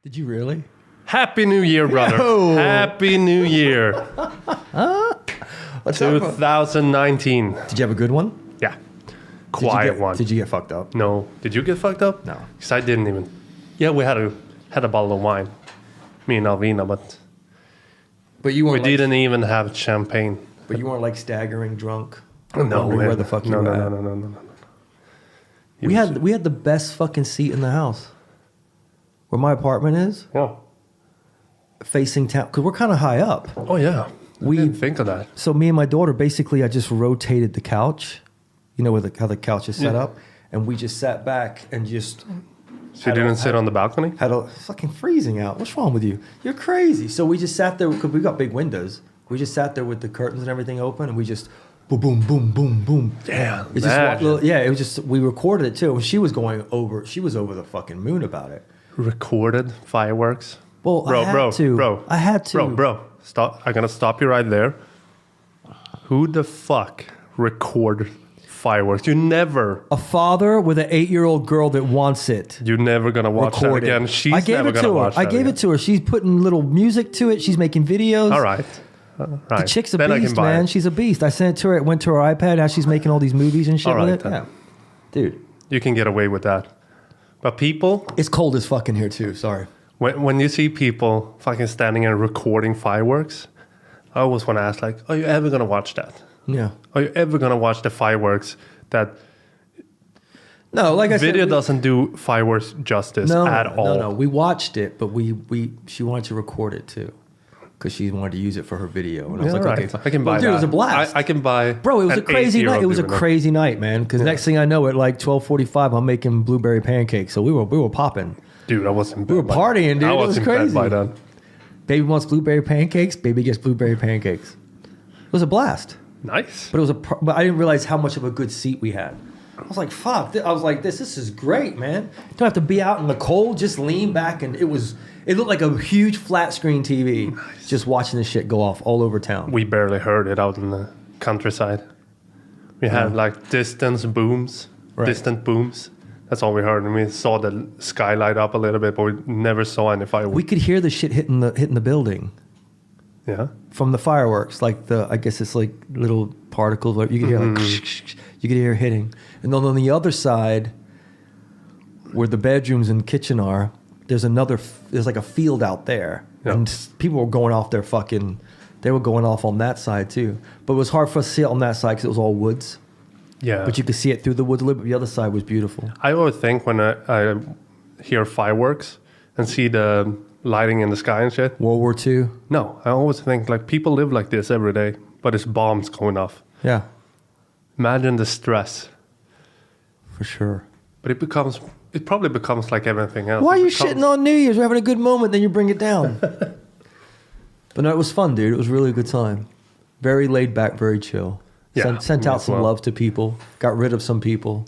Did you really? Happy New Year, brother. Yo. Happy New Year. 2019. Did you have a good one? Yeah. Quiet one. Did you get fucked up? No. Did you get fucked up? No. Because I didn't even. Yeah, we had a bottle of wine. Me and Alvina, but you weren't. we didn't even have champagne. But you weren't like staggering drunk. No, man. Where the fuck you were at. No. We had the best fucking seat in the house. Where my apartment is, Yeah. facing town, because we're kind of high up. Oh yeah. We didn't think of that. So me and my daughter, basically, I just rotated the couch. You know how the couch is set up, and we just sat back and just. So you didn't sit on the balcony? Had a fucking freezing out. What's wrong with you? You're crazy. So we just sat there because we got big windows. We just sat there with the curtains and everything open, and we just boom, boom, boom, boom, boom. Damn. It just it was just we recorded it too. And she was over. She was over the fucking moon about it. Recorded fireworks. Well, I had to. Bro. Stop. I'm gonna stop you right there. Who the fuck recorded fireworks? You never. A father with an 8-year-old girl that wants it. You're never gonna watch that again. She's never gonna watch that. I gave it to her. She's putting little music to it. She's making videos. All right. The chick's a beast, man. She's a beast. I sent it to her. It went to her iPad. Now she's making all these movies and shit with it. Yeah. Dude. You can get away with that. But people... It's cold as fucking here too. Sorry. When you see people fucking standing and recording fireworks, I always want to ask, like, are you ever going to watch that? Yeah. Are you ever going to watch the fireworks that... No, like I said... Video doesn't do fireworks justice at all. No. We watched it, but she wanted to record it too. Because she wanted to use it for her video. And I was like, right. okay. I can buy that. Dude, it was a blast. I can buy... Bro, it was a crazy night. It was a crazy night, man. Because next thing I know, at like 12:45, I'm making blueberry pancakes. So we were popping. Dude, I was in bed. We were partying, dude. I was in crazy. bed by then. Baby wants blueberry pancakes. Baby gets blueberry pancakes. It was a blast. Nice. But but I didn't realize how much of a good seat we had. I was like, fuck. I was like, this is great, man. You don't have to be out in the cold. Just lean back. And it looked like a huge flat screen TV. Nice. Just watching this shit go off all over town. We barely heard it out in the countryside. We had like distant booms. That's all we heard. And we saw the sky light up a little bit, but we never saw any fireworks. We could hear the shit hitting the building. Yeah. From the fireworks, like I guess it's like little particles. You could hear you could hear hitting. And then on the other side, where the bedrooms and kitchen are, there's like a field out there. Yep. And people were going off they were going off on that side too. But it was hard for us to see it on that side because it was all woods. Yeah. But you could see it through the woods a little bit. The other side was beautiful. I always think when I hear fireworks and see the lighting in the sky and shit. World War II? No, I always think like people live like this every day, but it's bombs going off. Yeah. Imagine the stress. For sure. But it probably becomes like everything else. Why are you shitting on New Year's? We're having a good moment, then you bring it down. But no, it was fun, dude. It was really a good time. Very laid back, very chill. Yeah, sent out some love to people. Got rid of some people.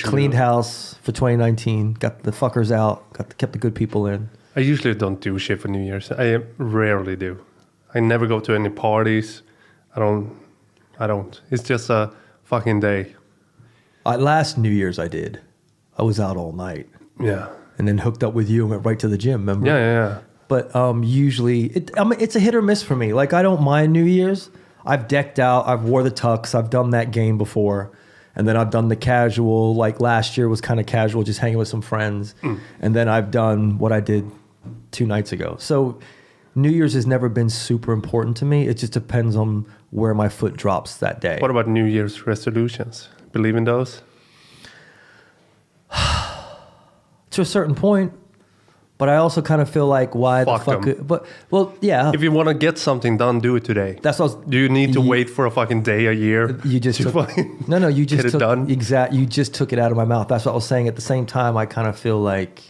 Cleaned house for 2019. Got the fuckers out. Kept the good people in. I usually don't do shit for New Year's. I rarely do. I never go to any parties. I don't. It's just a fucking day. Last New Year's I did. I was out all night. Yeah. And then hooked up with you and went right to the gym, remember? Yeah. But usually, it's a hit or miss for me. Like, I don't mind New Year's. I've decked out. I've wore the tux. I've done that game before. And then I've done the casual. Like, last year was kind of casual, just hanging with some friends. And then I've done what I did 2 nights ago. So New Year's has never been super important to me. It just depends on where my foot drops that day. What about New Year's resolutions? Believe in those? To a certain point. But I also kind of feel like, why Fuck the fuck? them. Well, yeah. If you want to get something done, do it today. That's what do you need to wait for a fucking day, a year? You just took, no. You just took it done. You just took it out of my mouth. That's what I was saying. At the same time, I kind of feel like,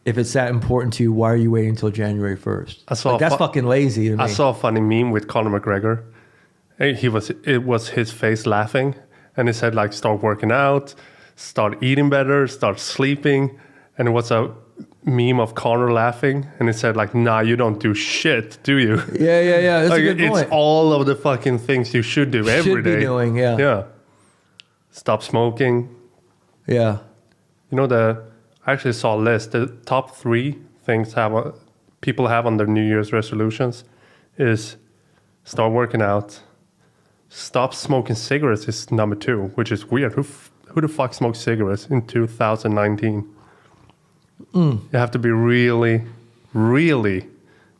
if it's that important to you, why are you waiting until January 1st? That's fucking lazy to me. I saw a funny meme with Conor McGregor. It was his face laughing, and it said like, start working out, start eating better, start sleeping, and it was a meme of Conor laughing, and it said like, nah, you don't do shit, do you? Yeah. That's like, a good point. It's all of the fucking things you should do every day. Should be doing, yeah. Yeah. Stop smoking. Yeah. You know I actually saw a list. The top 3 things people have on their New Year's resolutions is start working out. Stop smoking cigarettes is number 2, which is weird. Who the fuck smokes cigarettes in 2019? You have to be really, really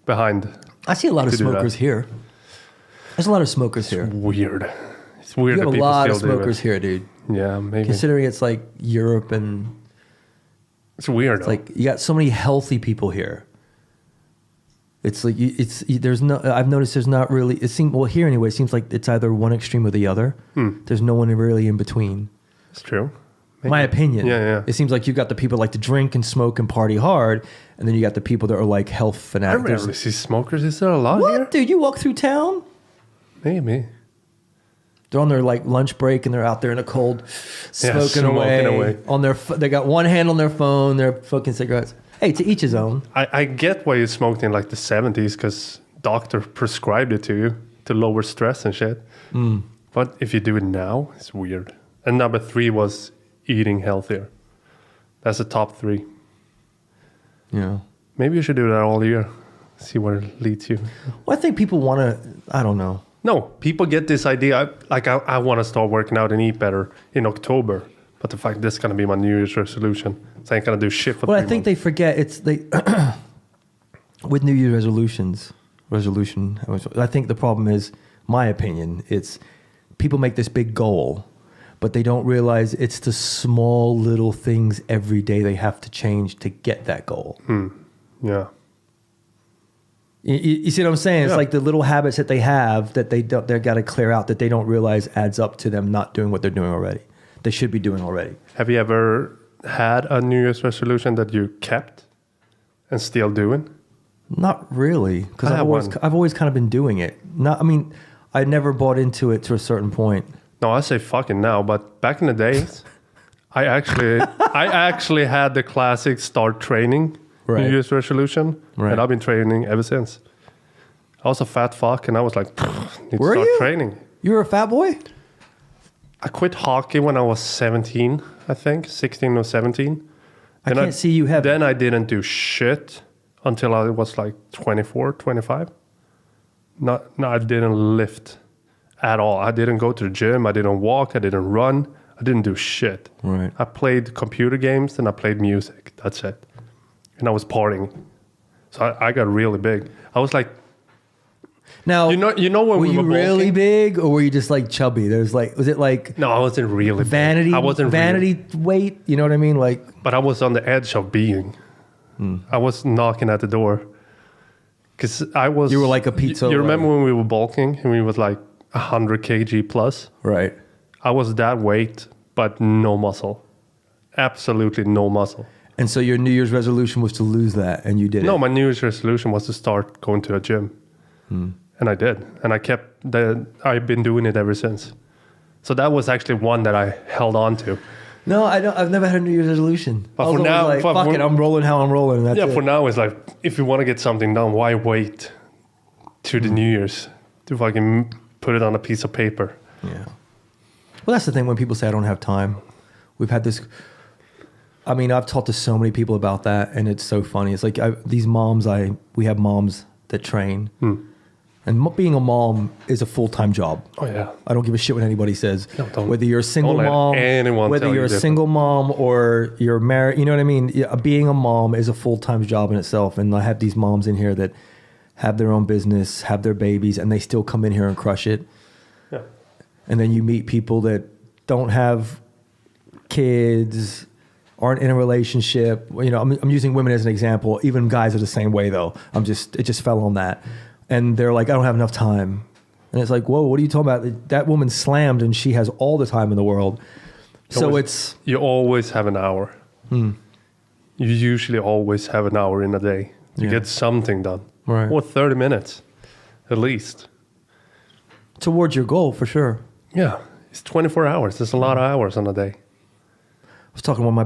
behind. I see a lot of smokers here. There's a lot of smokers here. Weird. It's weird You that have a people lot of still do smokers it. here, dude. Yeah, maybe. Considering it's like Europe and It's weird. it's like you got so many healthy people here. It's like there's no. I've noticed there's not really. It seems well here anyway. It seems like it's either one extreme or the other. There's no one really in between. It's true. Maybe. My opinion. Yeah. It seems like you got the people like to drink and smoke and party hard, and then you got the people that are like health I fanatics. rarely see smokers. Is there a lot here? What, dude? You walk through town. Maybe. They're on their like lunch break and they're out there in the cold, smoking smoking away. on their. They got one hand on their phone. They're fucking cigarettes. Hey, to each his own. I get why you smoked in like the 70s because doctor prescribed it to you to lower stress and shit. But if you do it now, it's weird. And number 3 was eating healthier. That's the top 3. Yeah. Maybe you should do that all year. See where it leads you. Well, I think people want to. I don't know. No, people get this idea. I want to start working out and eat better in October. But the fact this is going to be my New Year's resolution. So I ain't going to do shit for 3 Well, I months. think they forget it's they with New Year's resolution. I think the problem is, my opinion, it's people make this big goal, but they don't realize it's the small little things every day they have to change to get that goal. Yeah. You see what I'm saying? It's Yeah. like the little habits that they have that they've got to clear out that they don't realize adds up to them not doing what they're doing already. They should be doing already. Have you ever had a New Year's resolution that you kept and still doing? Not really, because I have one. I've always kind of been doing it. I never bought into it to a certain point. No, I say fucking now, but back in the days, I actually had the classic start training Right. New Year's resolution, Right. and I've been training ever since. I was a fat fuck, and I was like, need Were to start you? training. You were a fat boy? I quit hockey when I was 17, I think, 16 or 17. I can't see you have. Then I didn't do shit until I was like 24, 25. No, I didn't lift at all. I didn't go to the gym. I didn't walk. I didn't run. I didn't do shit. Right. I played computer games and I played music. That's it. And I was partying. So I got really big. I was like, Now, you know when were we you were really bulking? big, or were you just like chubby? Was it like No, I wasn't really vanity? big. I wasn't vanity weight. You know what I mean? Like, But I was on the edge of being. I was knocking at the door. Because I was... You were like a pizza. You remember when we were bulking and we was like 100 kg plus? right? I was that weight, but no muscle. Absolutely no muscle. And so your New Year's resolution was to lose that, and you did No, it. my New Year's resolution was to start going to a gym. And I did. And I've been doing it ever since. So that was actually one that I held on to. No, I don't. I've never had a New Year's resolution. But I was for always now- like, for- fuck it, I'm rolling how I'm rolling. And that's Yeah, it. for now it's like, if you want to get something done, why wait to the New Year's to fucking put it on a piece of paper? Yeah. Well, that's the thing when people say I don't have time. We've had this. I mean, I've talked to so many people about that, and it's so funny. It's like these moms. We have moms that train, and being a mom is a full-time job. Oh, yeah. I don't give a shit what anybody says. No, don't- whether you're a single don't let mom, anyone whether tell you're you a different. single mom or you're married, you know what I mean? Yeah, being a mom is a full-time job in itself. And I have these moms in here that have their own business, have their babies, and they still come in here and crush it. Yeah. And then you meet people that don't have kids, aren't in a relationship. You know, I'm using women as an example. Even guys are the same way, though. It just fell on that. And they're like, I don't have enough time. And it's like, whoa, what are you talking about? That woman slammed and she has all the time in the world. You always have an hour. You usually always have an hour in a day to Yeah. get something done. Right. Or 30 minutes, at least. Towards your goal, for sure. Yeah. It's 24 hours. There's a lot of hours on a day. I was talking with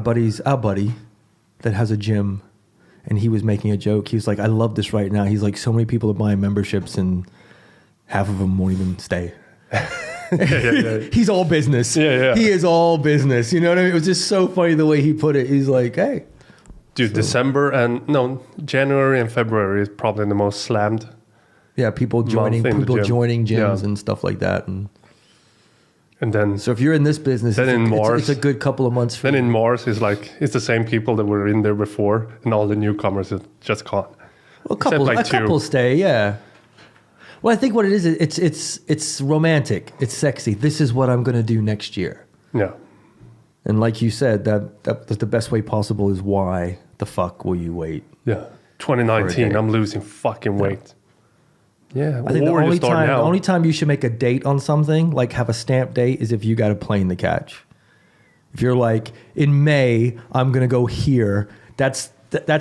our buddy that has a gym, and he was making a joke. He was like, I love this right now. He's like, so many people are buying memberships and half of them won't even stay. Yeah. He's all business. Yeah. He is all business. You know what I mean? It was just so funny the way he put it. He's like, hey, Dude, January and February is probably the most slammed. Yeah, people joining gyms and stuff like that, and then so if you're in this business, it's a good couple of months. Then in Mars is like it's the same people that were in there before, and all the newcomers are just gone. Well, a couple stay, yeah. Well, I think what it is, it's romantic, it's sexy. This is what I'm going to do next year. Yeah. And like you said, that's the best way possible is why the fuck will you wait? Yeah. 2019, I'm losing fucking weight. Yeah. I think the only time you should make a date on something, like have a stamp date, is if you got a plane to catch. If you're like, in May, I'm going to go here, that's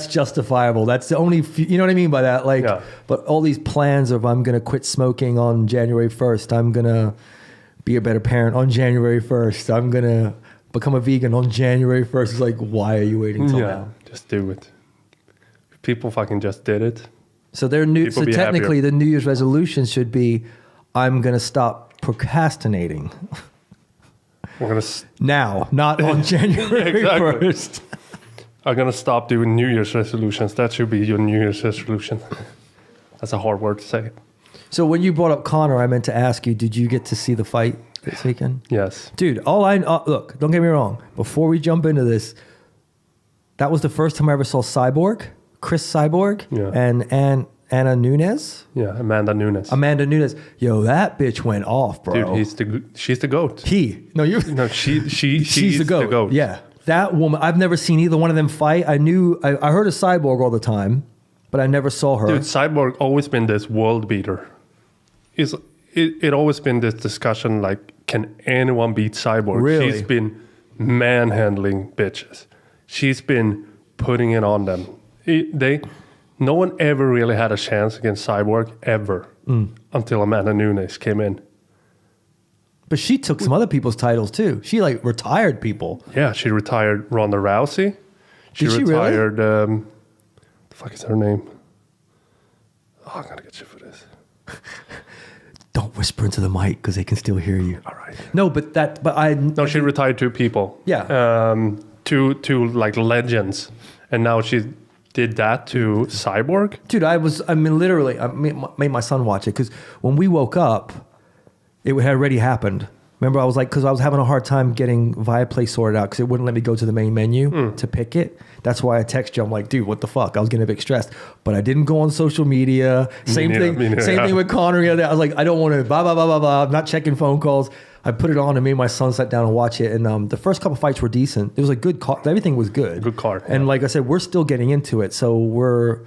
justifiable. That's the only, you know what I mean by that? Like, but all these plans of I'm going to quit smoking on January 1st, I'm going to be a better parent on January 1st, I'm going to become a vegan on January 1st. It's like, why are you waiting till now? Just do it. People fucking just did it. So technically the New Year's resolution should be, I'm going to stop procrastinating. We're gonna now, not on January 1st. I'm going to stop doing New Year's resolutions. That should be your New Year's resolution. That's a hard word to say. So when you brought up Conor, I meant to ask you, did you get to see the fight this weekend? Yes. Dude, look, don't get me wrong. Before we jump into this, that was the first time I ever saw Chris Cyborg, and Anna Nunes. Yeah, Amanda Nunes. Yo, that bitch went off, bro. Dude, she's the GOAT. She's the GOAT. Yeah. That woman, I've never seen either one of them fight. I heard of Cyborg all the time, but I never saw her. Dude, Cyborg always been this world beater. It always been this discussion like, can anyone beat Cyborg? Really? She's been manhandling bitches. She's been putting it on them. No one ever really had a chance against Cyborg, ever, until Amanda Nunes came in. But she took some other people's titles too. She like retired people. Yeah, she retired Ronda Rousey. Did she retired, really? The fuck is her name? Oh, I'm gonna get you for this. Don't whisper into the mic because they can still hear you. All right. No, she retired 2 people. Yeah. Two like legends, and now she did that to Cyborg. Dude, I made my son watch it because when we woke up, it had already happened. Remember, I was like, because I was having a hard time getting Viaplay sorted out because it wouldn't let me go to the main menu to pick it. That's why I text you. I'm like, dude, what the fuck? I was getting a bit stressed, but I didn't go on social media. Same thing with Conor. I was like, I don't want to blah, blah, blah, blah, blah. I'm not checking phone calls. I put it on and made my son sit down and watch it. And the first couple fights were decent. It was a good card. Everything was good. Good card. And like I said, we're still getting into it. So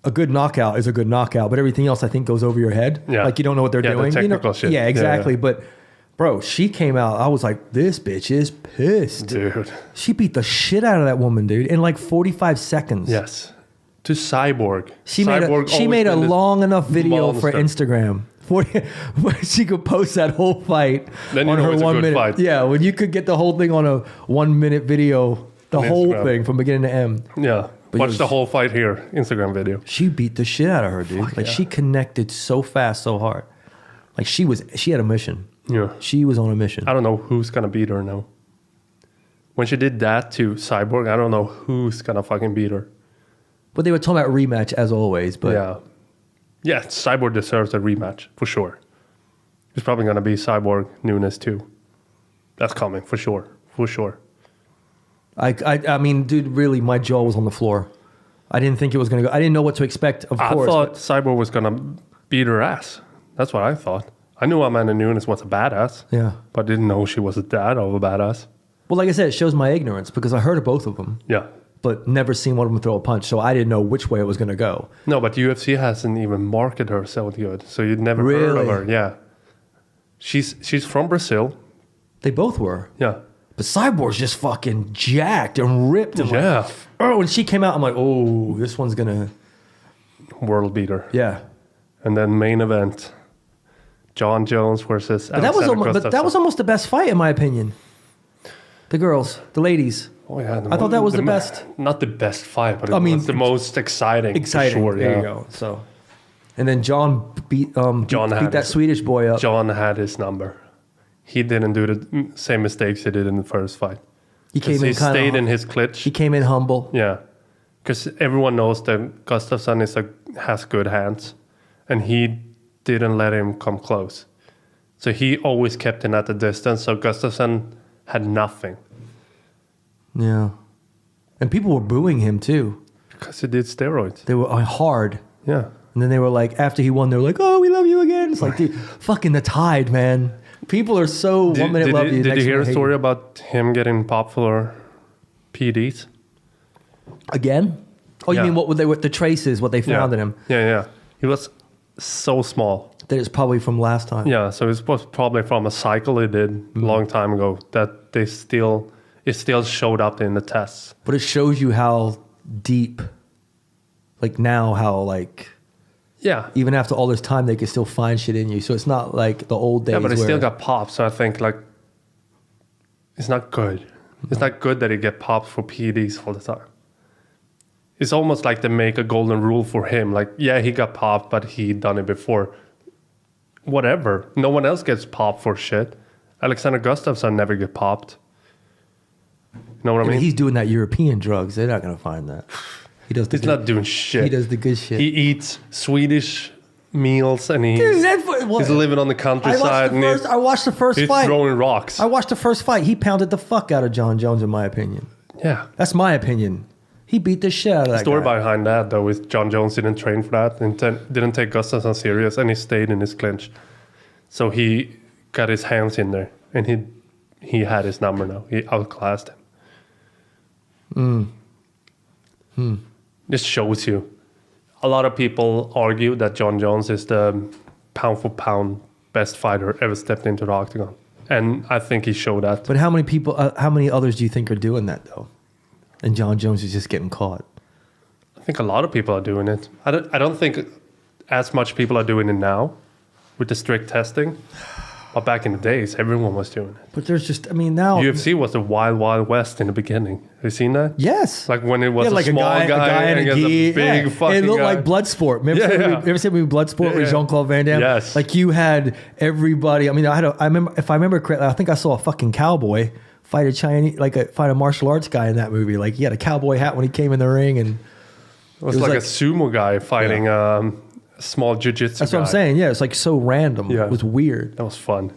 a good knockout is a good knockout, but everything else I think goes over your head. Yeah. Like you don't know what they're doing. The technical shit. Yeah, exactly. Yeah. But bro, she came out. I was like, this bitch is pissed. Dude. She beat the shit out of that woman, dude, in like 45 seconds. Yes. To Cyborg. She made a long enough video for Instagram. She could post that whole fight then on her 1 minute. Fight. Yeah, when you could get the whole thing on a 1 minute video, the whole thing from beginning to end. Yeah. Watch the whole fight here, Instagram video. She beat the shit out of her, dude. She connected so fast, so hard. Like she had a mission. Yeah. She was on a mission. I don't know who's gonna beat her now. When she did that to Cyborg, I don't know who's gonna fucking beat her. But they were talking about rematch as always. But yeah, Cyborg deserves a rematch for sure. It's probably gonna be Cyborg Nunes too. That's coming for sure. I mean, dude, really, my jaw was on the floor. I didn't think it was going to go. I didn't know what to expect, of course. I thought Cyborg was going to beat her ass. That's what I thought. I knew Amanda Nunes was a badass. Yeah. But I didn't know she was a dad of a badass. Well, like I said, it shows my ignorance because I heard of both of them. Yeah. But never seen one of them throw a punch, so I didn't know which way it was going to go. No, but UFC hasn't even marketed her so good, so you'd never heard of her. Yeah. She's from Brazil. They both were. Yeah. But Cyborg's just fucking jacked and ripped. And when she came out, I'm like, oh, this one's going to... World beater. Yeah. And then main event, John Jones versus But that was almost the best fight, in my opinion. The girls, the ladies. Oh, yeah. I thought that was the best. Not the best fight, but it was the most exciting. For sure, there you go. So, and then John beat that Swedish boy up. John had his number. He didn't do the same mistakes he did in the first fight. He came in kind stayed of in his clinch. He came in humble. Yeah, because everyone knows that Gustafsson has good hands, and he didn't let him come close. So he always kept him at a distance. So Gustafsson had nothing. Yeah. And people were booing him too. Because he did steroids. They were hard. Yeah. And then they were like, after he won, they were like, "Oh, we love you again." It's like, dude, fucking the tide, man. People are so 1 minute love you. Did you hear a story you. about him getting popped for PEDs? Again? Oh, Yeah. you mean what the traces, what they found in him? Yeah. He was so small. That it's probably from last time. Yeah, so it was probably from a cycle he did a long time ago that it still showed up in the tests. But it shows you how deep, like now, how like, Yeah. even after all this time, they can still find shit in you. So it's not like the old days. Yeah, but he where, still got popped, so I think like it's not good. It's not good that he get popped for PEDs all the time. It's almost like they make a golden rule for him. Like, yeah, he got popped, but he done it before. Whatever. No one else gets popped for shit. Alexander Gustafsson never get popped. You know what I mean? He's doing that European drugs. They're not going to find that. He does. He's not doing shit. He does the good shit. He eats Swedish meals and Dude, he's living on the countryside. I watched the first he's fight. throwing rocks. I watched the first fight. He pounded the fuck out of John Jones, in my opinion. Yeah. That's my opinion. He beat the shit out of that The story guy. behind that, though, is John Jones didn't train for that and didn't take Gustafsson serious, and he stayed in his clinch. So he got his hands in there, and he had his number now. He outclassed him. This shows you. A lot of people argue that John Jones is the pound-for-pound best fighter ever stepped into the octagon. And I think he showed that. But how many others do you think are doing that, though? And John Jones is just getting caught. I think a lot of people are doing it. I don't think as much people are doing it now with the strict testing. But back in the days, everyone was doing it. But there's just, I mean, now... UFC was the wild, wild west in the beginning. Have you seen that? Yes. Like when it was like a small guy and against a big fucking It looked guy. like Bloodsport. Remember ever seen the movie Bloodsport with Jean-Claude Van Damme? Yes. Like you had everybody... I mean, I remember, if I remember correctly, I think I saw a fucking cowboy fight a martial arts guy in that movie. Like he had a cowboy hat when he came in the ring, and it was like a sumo guy fighting a small jiu-jitsu that's what I'm saying. Yeah, it's like so random. Yeah. It was weird. That was fun.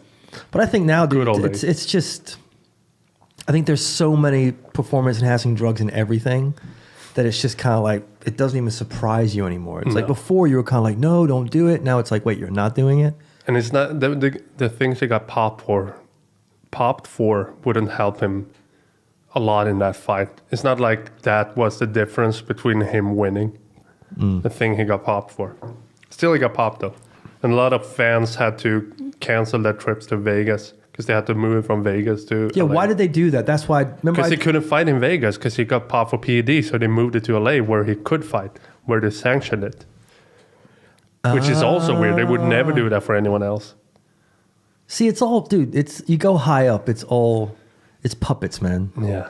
But I think now, dude, Good old days. it's just... I think there's so many performance-enhancing drugs in everything that it's just kind of like, it doesn't even surprise you anymore. It's like before you were kind of like, no, don't do it. Now it's like, wait, you're not doing it? And it's not... The things he got popped for wouldn't help him a lot in that fight. It's not like that was the difference between him winning. The thing he got popped for. Still he got popped though. And a lot of fans had to cancel their trips to Vegas because they had to move from Vegas to Yeah, LA. why did they do that? That's why... Because he couldn't fight in Vegas because he got popped for PED, so they moved it to LA where he could fight, where they sanctioned it. Which is also weird. They would never do that for anyone else. See, it's all... Dude, you go high up, it's puppets, man. Yeah.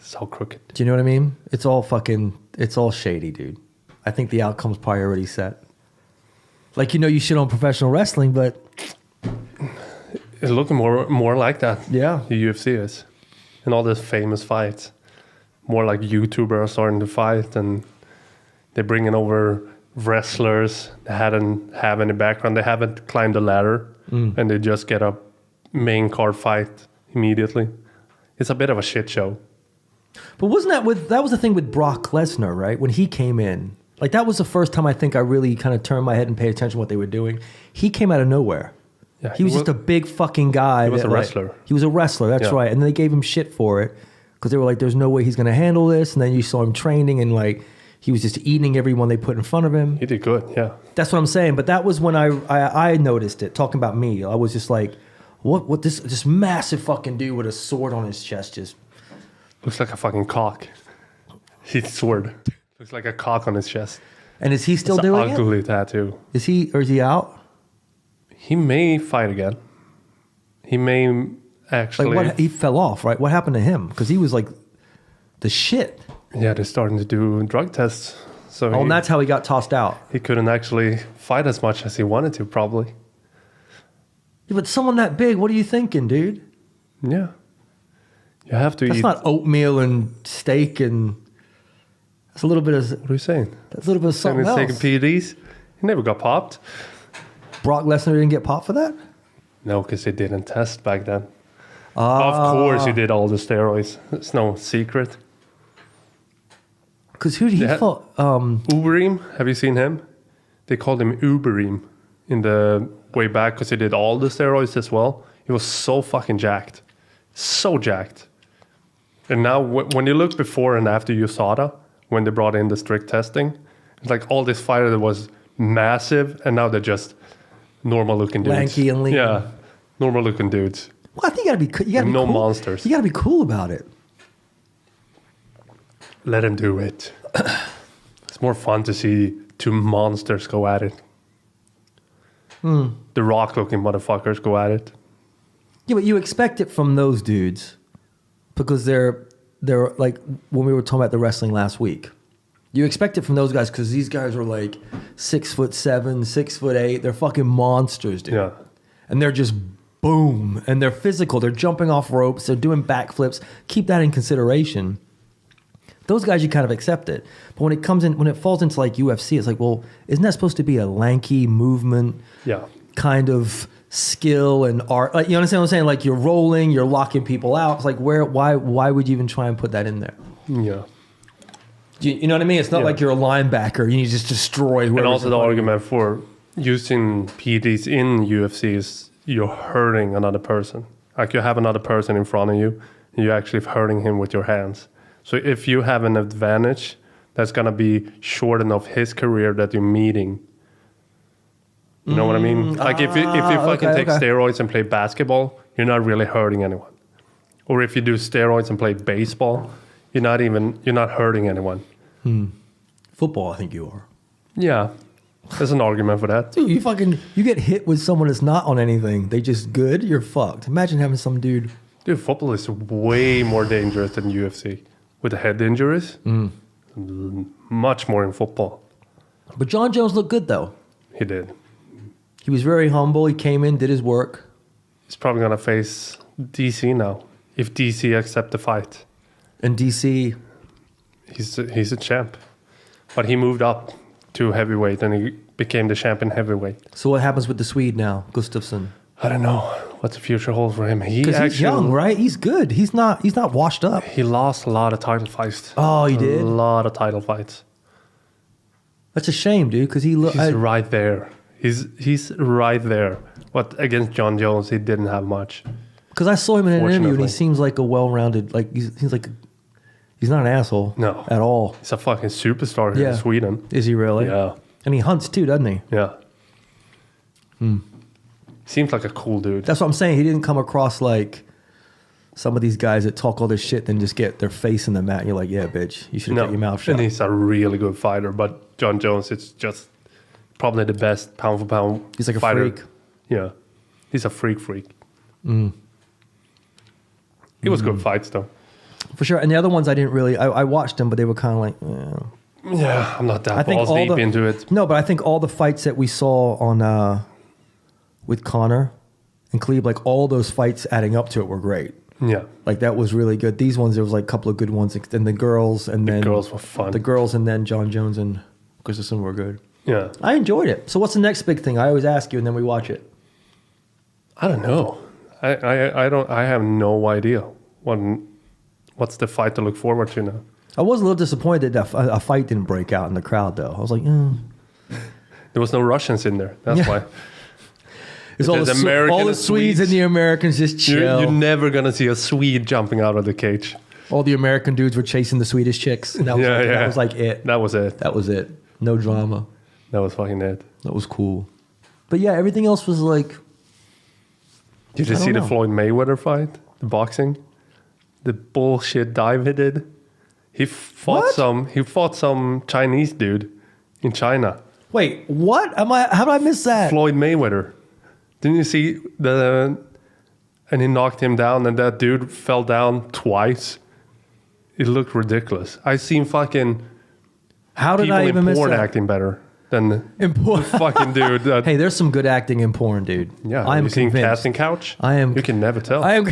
So crooked. Do you know what I mean? It's all shady, dude. I think the outcome's probably already set. Like, you shit on professional wrestling, but... It's looking more like that. Yeah. The UFC is. And all these famous fights. More like YouTubers are starting to fight, and they're bringing over wrestlers that didn't have any background. They haven't climbed the ladder, and they just get a main card fight immediately. It's a bit of a shit show. But wasn't that was the thing with Brock Lesnar, right? When he came in, like that was the first time I think I really kind of turned my head and paid attention to what they were doing. He came out of nowhere. Yeah, he was just a big fucking guy. He was a wrestler. He was a wrestler, that's right. And then they gave him shit for it because they were like, there's no way he's going to handle this. And then you saw him training and like he was just eating everyone they put in front of him. He did good, yeah. That's what I'm saying. But that was when I noticed it, talking about me. I was just like, what this massive fucking dude with a sword on his chest just... Looks like a fucking cock. His sword. Looks like a cock on his chest. And is he still it's doing an ugly tattoo. Is he out? He may fight again. He may actually... Like he fell off, right? What happened to him? Because he was like the shit. Yeah, they're starting to do drug tests. So and that's how he got tossed out. He couldn't actually fight as much as he wanted to, probably. Yeah, but someone that big, what are you thinking, dude? Yeah. You have to That's eat. not oatmeal and steak and... That's a little bit of... What are you saying? That's a little bit of something else. Taking PEDs? He never got popped. Brock Lesnar didn't get popped for that? No, because they didn't test back then. Of course he did all the steroids. It's no secret. Because who did he fought? Uberim, have you seen him? They called him Uberim in the way back because he did all the steroids as well. He was so fucking jacked. So jacked. And now when you look before and after USADA, when they brought in the strict testing, it's like all this fighter that was massive and now they're just normal looking dudes. Lanky and lean. Yeah, normal looking dudes. Well, I think you gotta be No cool. monsters. You gotta be cool about it. Let him do it. It's more fun to see two monsters go at it. The Rock-looking motherfuckers go at it. Yeah, but you expect it from those dudes because they're like when we were talking about the wrestling last week. You expect it from those guys because these guys are like 6'7", 6'8". They're fucking monsters, dude. Yeah. And they're just boom, and they're physical. They're jumping off ropes. They're doing backflips. Keep that in consideration. Those guys, you kind of accept it. But when it falls into like UFC, it's like, well, isn't that supposed to be a lanky movement? Yeah. Kind of skill and art. Like, you understand what I'm saying? Like you're rolling, you're locking people out. It's like why would you even try and put that in there? Yeah. You know what I mean? It's not like you're a linebacker. You need to just destroy whoever's And also the in front of you. argument for using PEDs in UFC is you're hurting another person. Like you have another person in front of you, and you're actually hurting him with your hands. So if you have an advantage, that's going to be shorten of his career that you're meeting. You know what I mean? Like if you fucking take steroids and play basketball, you're not really hurting anyone. Or if you do steroids and play baseball, you're not hurting anyone. Football, I think you are. Yeah. There's an argument for that. Dude, you get hit with someone that's not on anything. They just good, you're fucked. Imagine having some dude. Dude, football is way more dangerous than UFC. With the head injuries, much more in football. But John Jones looked good though. He did. He was very humble. He came in, did his work. He's probably going to face DC now. If DC accept the fight. And DC, He's a champ. But he moved up to heavyweight and he became the champion heavyweight. so what happens with the Swede now, Gustafsson? I don't know what the future holds for him. Because he's young, right? He's good. He's not washed up. He lost a lot of title fights. Oh, he did? A lot of title fights. That's a shame, dude, because He's right there. He's right there. But against John Jones, he didn't have much. Because I saw him in an interview and he Fortunately. seems like a well-rounded, like he's like, he's not an asshole. No. At all. He's a fucking superstar here Yeah. in Sweden. Is he really? Yeah. And he hunts too, doesn't he? Yeah. Seems like a cool dude. That's what I'm saying. He didn't come across like some of these guys that talk all this shit, then just get their face in the mat. And you're like, yeah, bitch, you should have kept your mouth shut. And he's a really good fighter. But John Jones is just probably the best pound for pound. He's like a fighter. freak. Yeah. He's a freak. It was good fights though. For sure. And the other ones I didn't really, I watched them, but they were kind of like, Yeah, I'm not that I think balls all deep the- into it. No, but I think all the fights that we saw on with Connor and Cleve, like all those fights adding up to it were great. Yeah. Like that was really good. These ones, there was like a couple of good ones, and the girls, and then girls were fun. The girls, and then John Jones and Gustafsson were good. Yeah. I enjoyed it. So what's the next big thing? I always ask you, and then we watch it. I don't know. I have no idea. What's the fight to look forward to now? I was a little disappointed that a fight didn't break out in the crowd, though. I was like, There was no Russians in there. That's Yeah. why. It's all There's the, American all the and Swedes and Swedes. the Americans just chill. You're never gonna see a Swede jumping out of the cage. All the American dudes were chasing the Swedish chicks. And that was, that was like it. That was it. That was it. No drama. That was fucking it. That was cool. But yeah, everything else was like, Did you I see don't the know. Floyd Mayweather fight? The boxing? The bullshit dive he did? He fought What? some Chinese dude in China. wait, what? How did I miss that? Floyd Mayweather. Didn't you see and he knocked him down and that dude fell down twice? It looked ridiculous. I seen fucking How did people I even in miss porn that? acting better than In porn. the fucking dude. That, Hey, there's some good acting in porn, dude. yeah, I am you seen convinced. Casting Couch? I am. You can never tell. I am.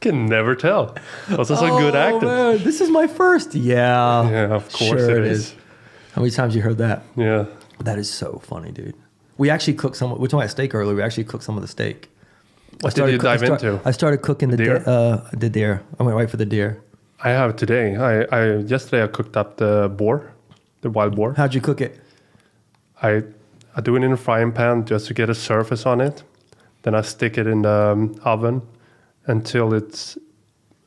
Can never tell. Also, so good acting. Man, this is my first. Yeah. Yeah, of course Sure it is. How many times you heard that? Yeah. That is so funny, dude. We actually cooked some. We were talking about steak earlier. We actually cooked some of the steak. What did you dive into? I started cooking the deer. I went right for the deer. I have today. Yesterday I cooked up the boar, the wild boar. How'd you cook it? I do it in a frying pan just to get a surface on it. Then I stick it in the oven until it's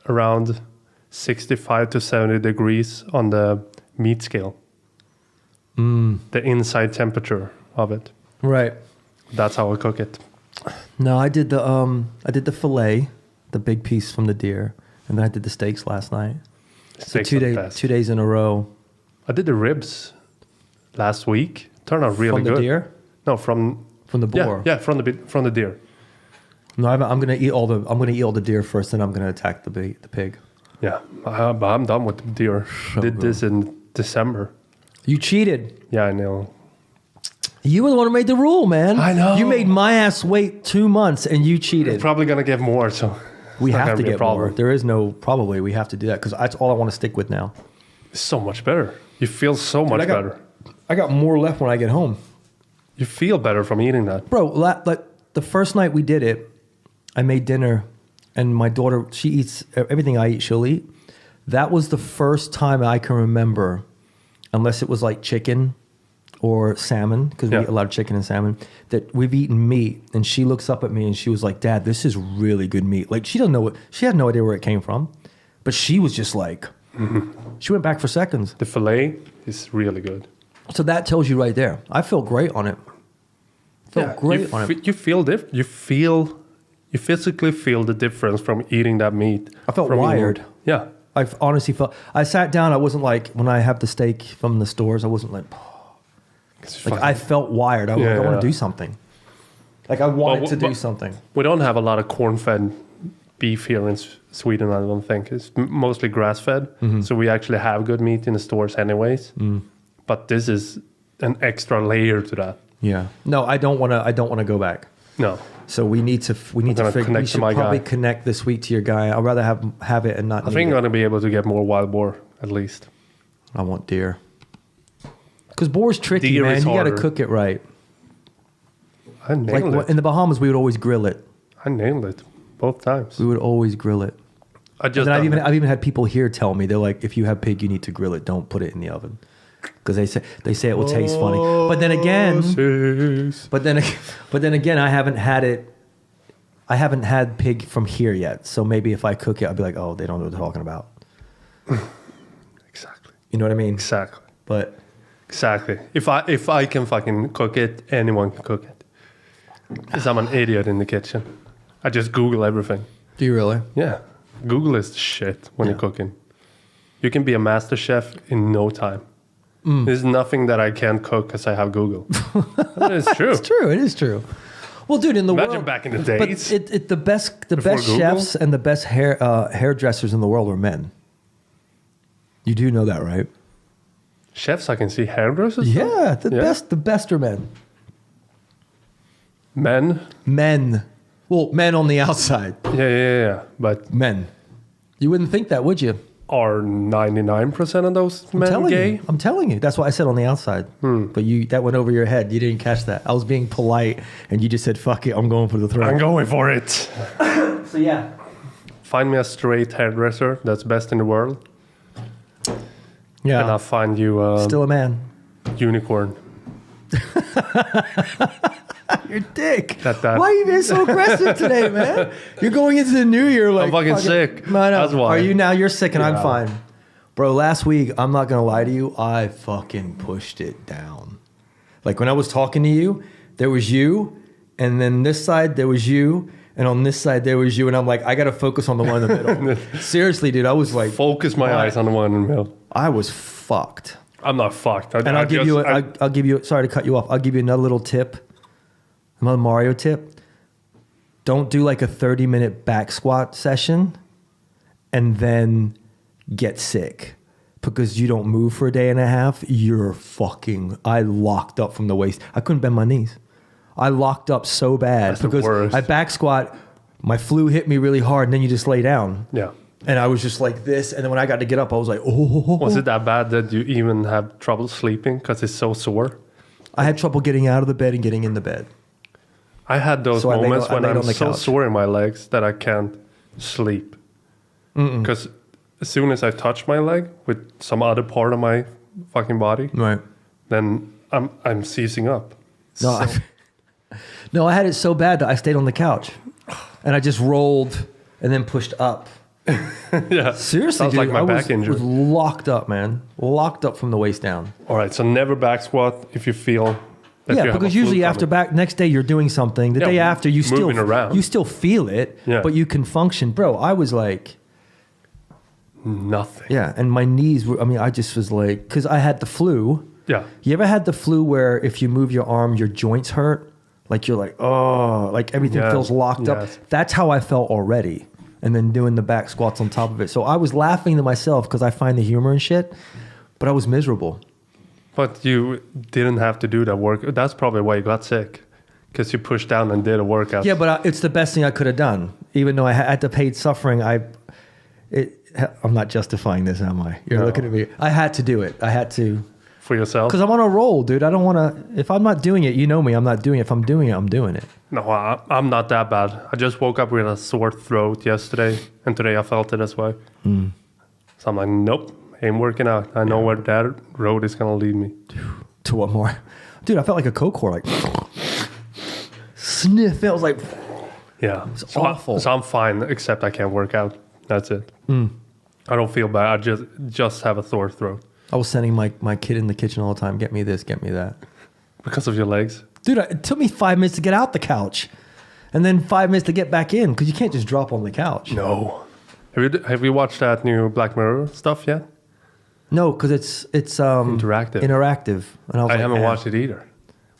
around 65 to 70 degrees on the meat scale. The inside temperature of it. Right. That's how I cook it. No, I did the fillet, the big piece from the deer, and then I did the steaks last night. Steaks so are the best. 2 days in a row. I did the ribs last week. Turned out really From the good. deer? No, from the boar. Yeah, from the deer. No, I'm gonna eat all the deer first, then I'm gonna attack the pig. Yeah, I'm done with the deer. So did good. this in December. You cheated. Yeah, I know. You were the one who made the rule, man. I know. You made my ass wait 2 months, and you cheated. It's probably gonna get more, so We it's not have gonna to be a get problem. more. There is no probably. We have to do that because that's all I want to stick with now. It's so much better. You feel so much better. I got more left when I get home, You feel better from eating that. bro. Like the first night we did it, I made dinner, and my daughter, she eats everything I eat. She'll eat. That was the first time I can remember, unless it was like chicken or salmon, because we Yeah. eat a lot of chicken and salmon, that we've eaten meat. And she looks up at me and she was like, "Dad, this is really good meat." Like she doesn't know she had no idea where it came from, but she was just like, she went back for seconds. The fillet is really good. So that tells you right there. I feel great on it. Felt great on it. You feel you physically feel the difference from eating that meat. I felt from wired. Yeah. I honestly felt. I sat down. I wasn't like when I have the steak from the stores. I wasn't like. I felt wired. I was like, I want to do something. Like I wanted to do something. We don't have a lot of corn-fed beef here in Sweden, I don't think. It's mostly grass-fed. So we actually have good meat in the stores anyways. But this is an extra layer to that. Yeah. No, I don't want to. I don't want to go back. No. So we need to. We need to figure. We should probably connect this week to your guy. I'd rather have it and not. I think I'm going to be able to get more wild boar at least. I want deer. Because boar's tricky, Deer man. is You got to harder. cook it right. I nailed it. In the Bahamas, we would always grill it. I nailed it both times. We would always grill it. I just. And I've even had people here tell me, they're like, if you have pig, you need to grill it. Don't put it in the oven. Because they say it will taste funny. But then again, but then again, I haven't had it. I haven't had pig from here yet. So maybe if I cook it, I'll be like, oh, they don't know what they're talking about. Exactly. You know what I mean? Exactly. But Exactly. If I can fucking cook it, anyone can cook it. Because I'm an idiot in the kitchen. I just Google everything. do you really? Yeah. Google is the shit when you're cooking. You can be a master chef in no time. There's nothing that I can't cook because I have Google. It's true. It's true. It is true. Well, dude, in the Imagine world, back in the but days. the best Google? chefs and the best hairdressers in the world are men. You do know that, right? Chefs, I can see hairdressers. Yeah, the best are men. Men. Men. Well, men on the outside. Yeah. But Men. You wouldn't think that, would you? are 99% of those men gay? I'm telling you. That's why I said on the outside. But that went over your head. You didn't catch that. I was being polite, and you just said, fuck it, I'm going for the throat. I'm going for it. So, yeah. Find me a straight hairdresser that's best in the world. Yeah. And I'll find you Still a man. unicorn. Your dick. That- Why are you being so aggressive today, man? You're going into the new year like... I'm fucking sick. No, That's why. Are you now? You're sick and I'm Yeah. fine. Bro, last week, I'm not going to lie to you, I fucking pushed it down. Like when I was talking to you, there was you, and then this side, there was you, and on this side, there was you, and I'm like, I got to focus on the one in the middle. Seriously, dude, I was like... Focus my eyes on the one in the middle. I was fucked. I'm not fucked. I'll give you, sorry to cut you off, I'll give you another little tip. Another Mario tip. Don't do like a 30-minute back squat session and then get sick because you don't move for a day and a half. I locked up from the waist. I couldn't bend my knees. I locked up so bad That's the because worst. I back squat my flu hit me really hard, and then you just lay down. Yeah. And I was just like this, and then when I got to get up, I was like, oh. Was it that bad that you even have trouble sleeping because it's so sore? I had trouble getting out of the bed and getting in the bed. I had those moments when I'm so couch. sore in my legs that I can't sleep. Because as soon as I touch my leg with some other part of my fucking body, Right. then I'm seizing up. No, no, I had it so bad that I stayed on the couch, and I just rolled and then pushed up. Yeah. Seriously, sounds dude, like my I back injury. was locked up, man. Locked up from the waist down. All right, so never back squat if you feel that you have because a flu usually after coming. next day you're doing something. The day after you moving around. you still feel it, but you can function. Bro, I was like nothing. Yeah, and my knees were, I mean, I just was like, because I had the flu. Yeah. You ever had the flu where if you move your arm, your joints hurt? Like you're like, oh, like everything feels locked up. That's how I felt already. And then doing the back squats on top of it. So I was laughing to myself because I find the humor and shit, but I was miserable. But you didn't have to do that work. That's probably why you got sick, because you pushed down and did a workout. Yeah, but it's the best thing I could have done. Even though I had the paid suffering, I'm not justifying this, am I? You're looking at me. I had to do it. I had to. For yourself? Because I'm on a roll, dude. I don't want to. If I'm not doing it, you know me. I'm not doing it. If I'm doing it, I'm doing it. No, I'm not that bad. I just woke up with a sore throat yesterday, and today I felt it as well. So I'm like, nope, ain't working out. I know where that road is going to lead me. To what more? Dude, I felt like a coke whore. Like, sniff. It was like, yeah. It's awful. So I'm fine, except I can't work out. That's it. I don't feel bad. I just have a sore throat. I was sending my kid in the kitchen all the time. Get me this, get me that. Because of your legs? Dude, it took me 5 minutes to get out the couch. And then 5 minutes to get back in. Because you can't just drop on the couch. No. Have you watched that new Black Mirror stuff yet? No, because it's interactive. And I haven't watched it either.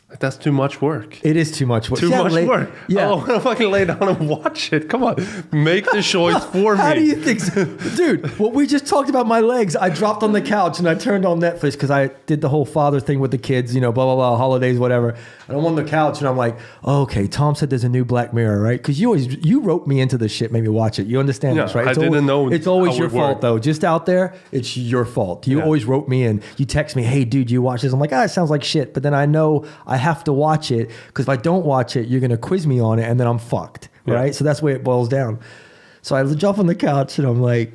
Like, that's too much work. It is too much work. Too much work. Yeah. I want to fucking lay down and watch it. Come on. Make the choice for me. How do you think so? Dude, what we just talked about my legs, I dropped on the couch and I turned on Netflix because I did the whole father thing with the kids, blah, blah, blah, holidays, whatever. And I'm on the couch and I'm like, oh, okay, Tom said there's a new Black Mirror, right? Because you wrote me into this shit, made me watch it. You understand this, right? I didn't know. It's always your fault, though. Just out there, it's your fault. You always wrote me in. You text me, hey, dude, you watch this? I'm like, it sounds like shit. But then I know I have to watch it because if I don't watch it, you're going to quiz me on it and then I'm fucked, right? So that's the way it boils down. So I jump on the couch and I'm like,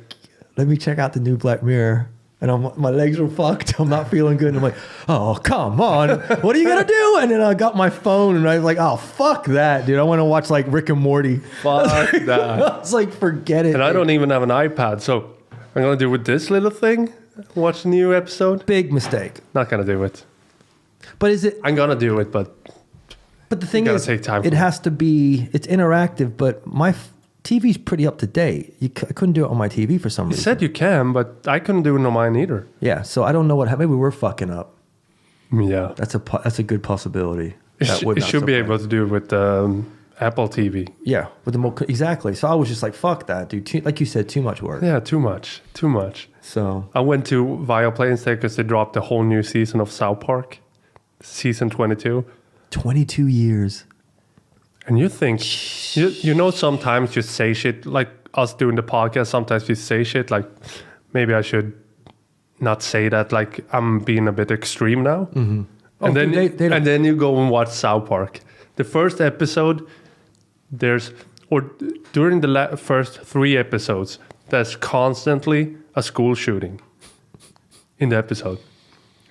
let me check out the new Black Mirror. And my legs were fucked. I'm not feeling good. And I'm like, oh, come on. What are you going to do? And then I got my phone and I was like, oh, fuck that, dude. I want to watch like Rick and Morty. Fuck that. I was like, forget it. And I don't even have an iPad. So I'm going to do with this little thing, watch the new episode. Big mistake. Not going to do it. But is it? I'm going to do it, but the thing is, take time it has to be, it's interactive, but my TV's pretty up to date. I couldn't do it on my TV for some reason. You said you can, but I couldn't do it on mine either. Yeah, so I don't know what happened. Maybe we're fucking up. Yeah. That's a good possibility. It should be able to do it with Apple TV. Yeah, with the exactly. So I was just like, fuck that, dude. Like you said, too much work. Yeah, too much. So I went to Viaplay instead because they dropped a whole new season of South Park, season 22. 22 years. And you think, sometimes you say shit, like us doing the podcast, sometimes you say shit like, maybe I should not say that, like I'm being a bit extreme now. Mm-hmm. And then you go and watch South Park. The first episode, during the first 3 episodes, there's constantly a school shooting in the episode.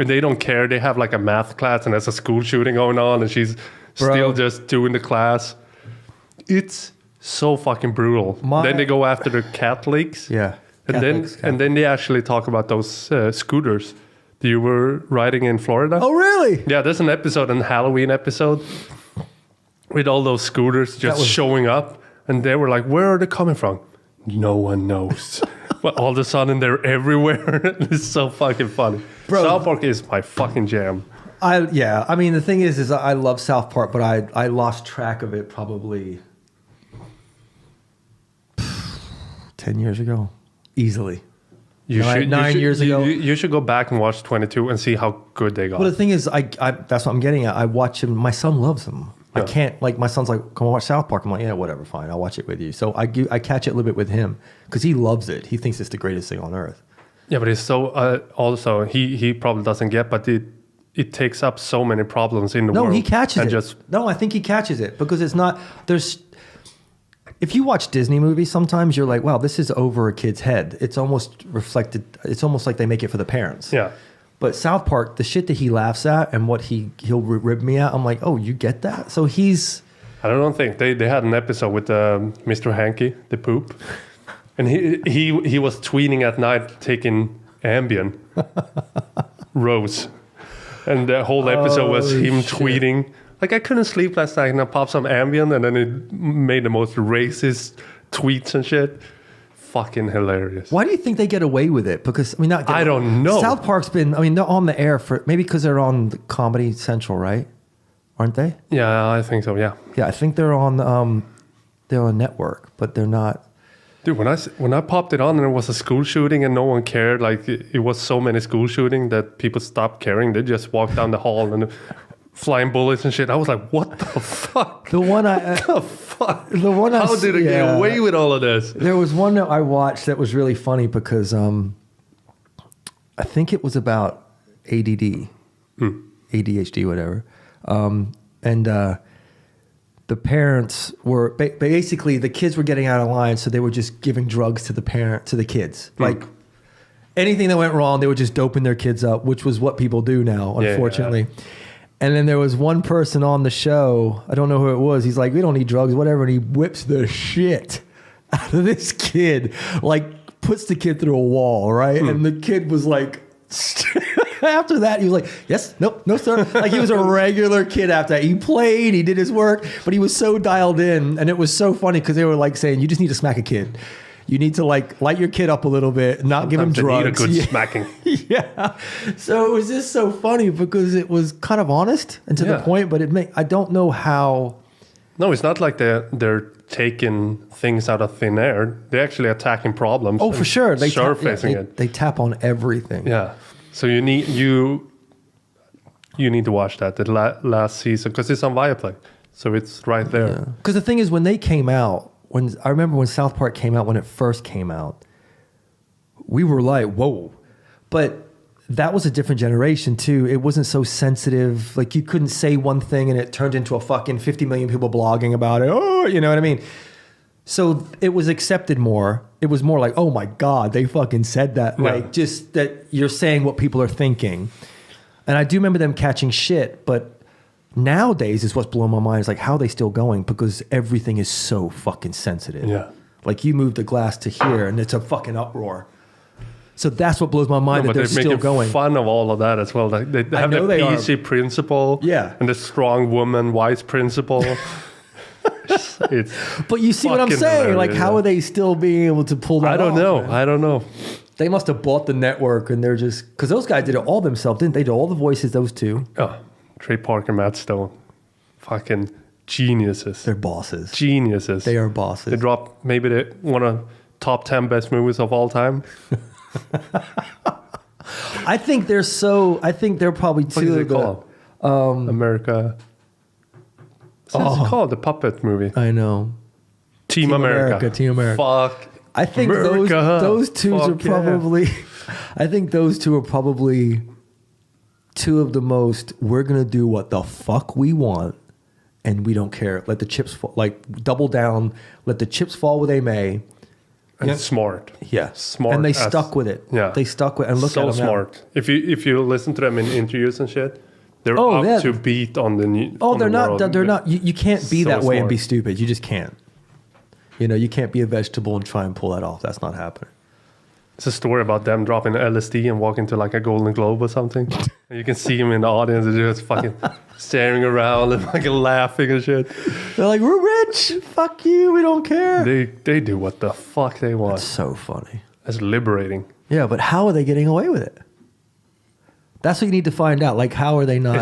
And they don't care. They have like a math class and there's a school shooting going on and she's still just doing the class. It's so fucking brutal. Then they go after the Catholics. Yeah. And then they actually talk about those scooters that you were riding in Florida. Oh, really? Yeah, there's an episode, an Halloween episode, with all those scooters just showing up. And they were like, where are they coming from? No one knows. But all of a sudden, they're everywhere. It's so fucking funny. Bro, South Park is my fucking jam. I mean, the thing is I love South Park, but I lost track of it probably 10 years ago. Easily. 9 years ago. You should go back and watch 22 and see how good they got. Well, the thing is, that's what I'm getting at. I watch him. My son loves them. I can't, like, my son's like, come watch South Park. I'm like, yeah, whatever, fine. I'll watch it with you. So I catch it a little bit with him because he loves it. He thinks it's the greatest thing on earth. Yeah, but it's so, also, he probably doesn't get, but it takes up so many problems in the world. No, he catches it. No, I think he catches it because it's not, if you watch Disney movies, sometimes you're like, wow, this is over a kid's head. It's almost reflected. It's almost like they make it for the parents. Yeah. But South Park, the shit that he laughs at and what he'll rib me at, I'm like, oh, you get that? So he's... I don't think. They had an episode with Mr. Hanky, the poop. And he was tweeting at night taking Ambien. Rose. And the whole episode was him tweeting. Like, I couldn't sleep last night and I popped some Ambien and then it made the most racist tweets and shit. Fucking hilarious. Why do you think they get away with it? Because, I mean, I don't know. South Park's been, I mean, they're on the air for, maybe because they're on the Comedy Central, right? Aren't they? Yeah, I think so, yeah. Yeah, I think they're on network, but they're not. Dude, when I popped it on and it was a school shooting and no one cared, like it was so many school shooting that people stopped caring. They just walked down the hall and flying bullets and shit. I was like, what the fuck? The one what the fuck? The one How did it get away with all of this? There was one that I watched that was really funny because I think it was about ADD, ADHD, whatever. The parents were basically the kids were getting out of line, so they were just giving drugs to the kids. Like anything that went wrong, they were just doping their kids up, which was what people do now, unfortunately. Yeah. And then there was one person on the show, I don't know who it was. He's like, we don't need drugs, whatever. And he whips the shit out of this kid, like puts the kid through a wall, right? And the kid was like, after that, he was like, yes, nope, no, sir. Like he was a regular kid after that. He played, he did his work, but he was so dialed in. And it was so funny because they were like saying, you just need to smack a kid. You need to like light your kid up a little bit, not give him drugs. Need a good smacking. Yeah. So it was just so funny because it was kind of honest and to the point, but I don't know how. No, it's not like they're taking things out of thin air. They're actually attacking problems. Oh, for sure. They surfacing it. They tap on everything. Yeah. So you need to watch that the last season because it's on Viaplay. So it's right there. Because the thing is, when they came out, I remember when South Park came out, when it first came out, we were like, whoa. But that was a different generation too. It wasn't so sensitive. Like you couldn't say one thing and it turned into a fucking 50 million people blogging about it. Oh, you know what I mean? So it was accepted more. It was more like, oh my God, they fucking said that. Yeah. Like just that you're saying what people are thinking. And I do remember them catching shit, but nowadays is what's blowing my mind is like how are they still going because everything is so fucking sensitive. Yeah. Like you move the glass to here and it's a fucking uproar. So that's what blows my mind that they're still going. Fun of all of that as well. Like they have the PC principle and the strong woman wise principle. But you see what I'm saying? Like how are they still being able to pull that off? I don't know. They must have bought the network and they're just because those guys did it all themselves, didn't they? Did all the voices, those two. Oh. Trey Parker, Matt Stone, fucking geniuses. They're bosses. Geniuses. They are bosses. They dropped maybe one of top 10 best movies of all time. I think they're probably two. What is it called? America. What's it called? The puppet movie. I know. Team America. Team America. Fuck. I think those two are probably. I think those two are probably two of the most. We're gonna do what the fuck we want, and we don't care. Let the chips fall. Like double down. Let the chips fall where they may. And smart. Yeah, smart. And they stuck with it. Yeah, they stuck with it. And look at them smart. Now. If you listen to them in interviews and shit, they're to beat on the new. Oh, they're not. They're not. You can't be that way and be stupid. You just can't. You know, you can't be a vegetable and try and pull that off. That's not happening. It's a story about them dropping LSD and walking to like a Golden Globe or something. And you can see them in the audience and just fucking staring around and fucking laughing and shit. They're like, we're rich. Fuck you. We don't care. They do what the fuck they want. That's so funny. That's liberating. Yeah, but how are they getting away with it? That's what you need to find out. Like, how are they not?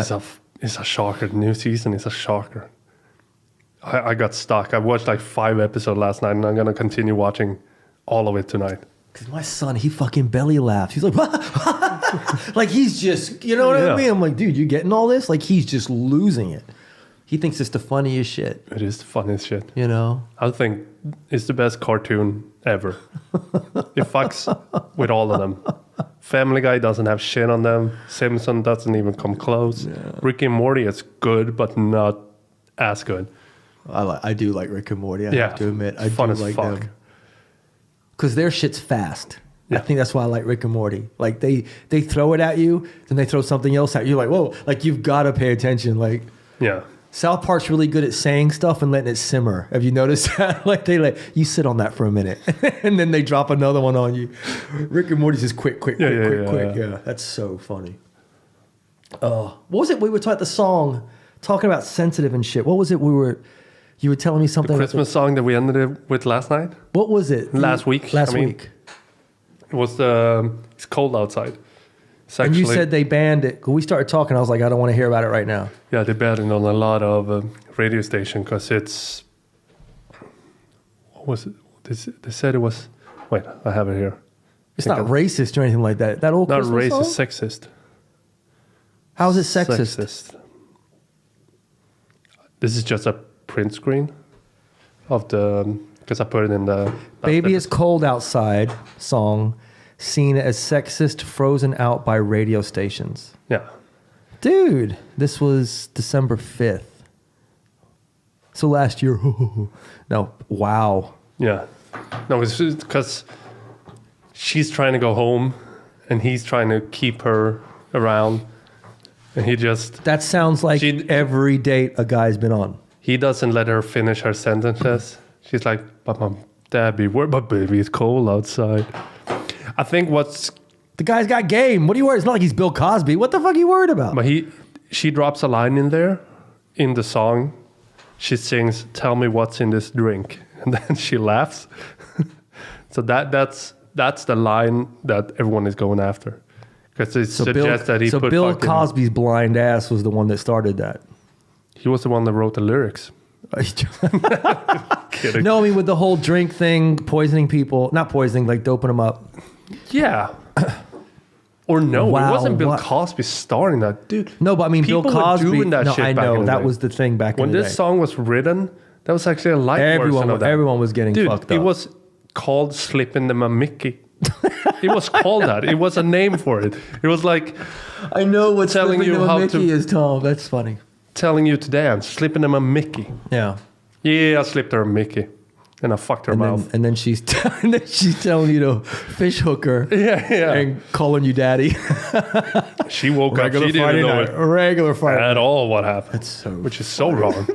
It's a shocker. The new season is a shocker. I got stuck. I watched like 5 episodes last night and I'm going to continue watching all of it tonight. Because my son, he fucking belly laughs. He's like, like he's just, you know what I mean? I'm like, dude, you getting all this? Like he's just losing it. He thinks it's the funniest shit. It is the funniest shit. You know? I think it's the best cartoon ever. It fucks with all of them. Family Guy doesn't have shit on them. Simpson doesn't even come close. Yeah. Rick and Morty is good, but not as good. I do like Rick and Morty. I have to admit, I do like them because their shit's fast. Yeah. I think that's why I like Rick and Morty. Like they throw it at you, then they throw something else at you. You're like, whoa! Like you've got to pay attention. Like South Park's really good at saying stuff and letting it simmer. Have you noticed that? Like they let you sit on that for a minute, and then they drop another one on you. Rick and Morty's just quick. Yeah, that's so funny. What was it? We were talking the song, talking about sensitive and shit. What was it? You were telling me something. The Christmas song that we ended it with last night. What was it? Last week. It was It's Cold Outside. And you said they banned it. We started talking. I was like, I don't want to hear about it right now. Yeah, they banned it on a lot of radio stations because it's... What was it? They said it was... Wait, I have it here. It's not racist or anything like that. That old Christmas song? Not racist, sexist. How is it sexist? Sexist. This is just a print screen of the... Because I put it in the... Baby It's Cold Outside song seen as sexist, frozen out by radio stations. Yeah. Dude, this was December 5th. So last year. No, wow. Yeah. No, it's because she's trying to go home and he's trying to keep her around. And he just... That sounds like every date a guy's been on. He doesn't let her finish her sentences. She's like, but my dad be worried, but baby, it's cold outside. I think the guy's got game. What are you worried? It's not like he's Bill Cosby. What the fuck are you worried about? But she drops a line in there in the song. She sings, "Tell me what's in this drink," and then she laughs. So that's the line that everyone is going after because it suggests that he. So put Bill Cosby's blind ass was the one that started that. He was the one that wrote the lyrics. Kidding. No, I mean with the whole drink thing, poisoning people, not poisoning, like doping them up. Yeah. Or no, it wasn't Bill Cosby starting that, dude. No, but I mean Bill Cosby. Were doing that shit I know that was the thing back when in the day. When this song was written, that was actually a light version of that. Everyone was getting fucked up. It was called "Slipping Them a Mickey." It was called that. It was a name for it. It was like I know what telling you how Mickey is, Tom. That's funny. Telling you today, I'm slipping them a Mickey. Yeah. Yeah, I slipped her a Mickey. And I fucked her mouth. And then she's telling you to fish hook her. Yeah. And calling you daddy. She woke up. She didn't know it. Regular Friday at all what happened. Which is so wrong.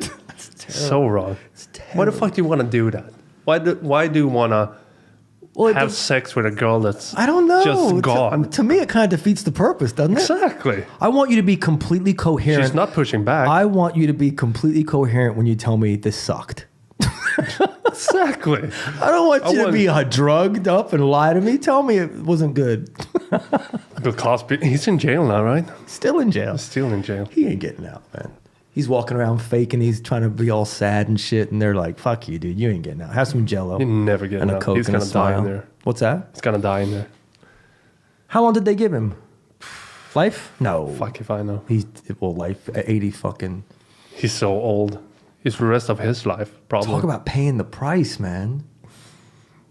So wrong. It's terrible. Why the fuck do you want to do that? Why do you want to have sex with a girl that's I don't know. Just gone? To me, it kind of defeats the purpose, doesn't it? Exactly. I want you to be completely coherent. She's not pushing back. I want you to be completely coherent when you tell me this sucked. Exactly. I don't want you to be drugged up and lie to me. Tell me it wasn't good. Bill Cosby, he's in jail now, right? Still in jail. Still in jail. He ain't getting out, man. He's walking around faking. He's trying to be all sad and shit. And they're like, fuck you, dude. You ain't getting out. Have some Jello. You're never getting out. And a Coke he's and a gonna die in smile. there. What's that? He's going to die in there. How long did they give him? Life? No. Fuck if I know. Life at 80 fucking. He's so old. It's the rest of his life, probably. Talk about paying the price, man.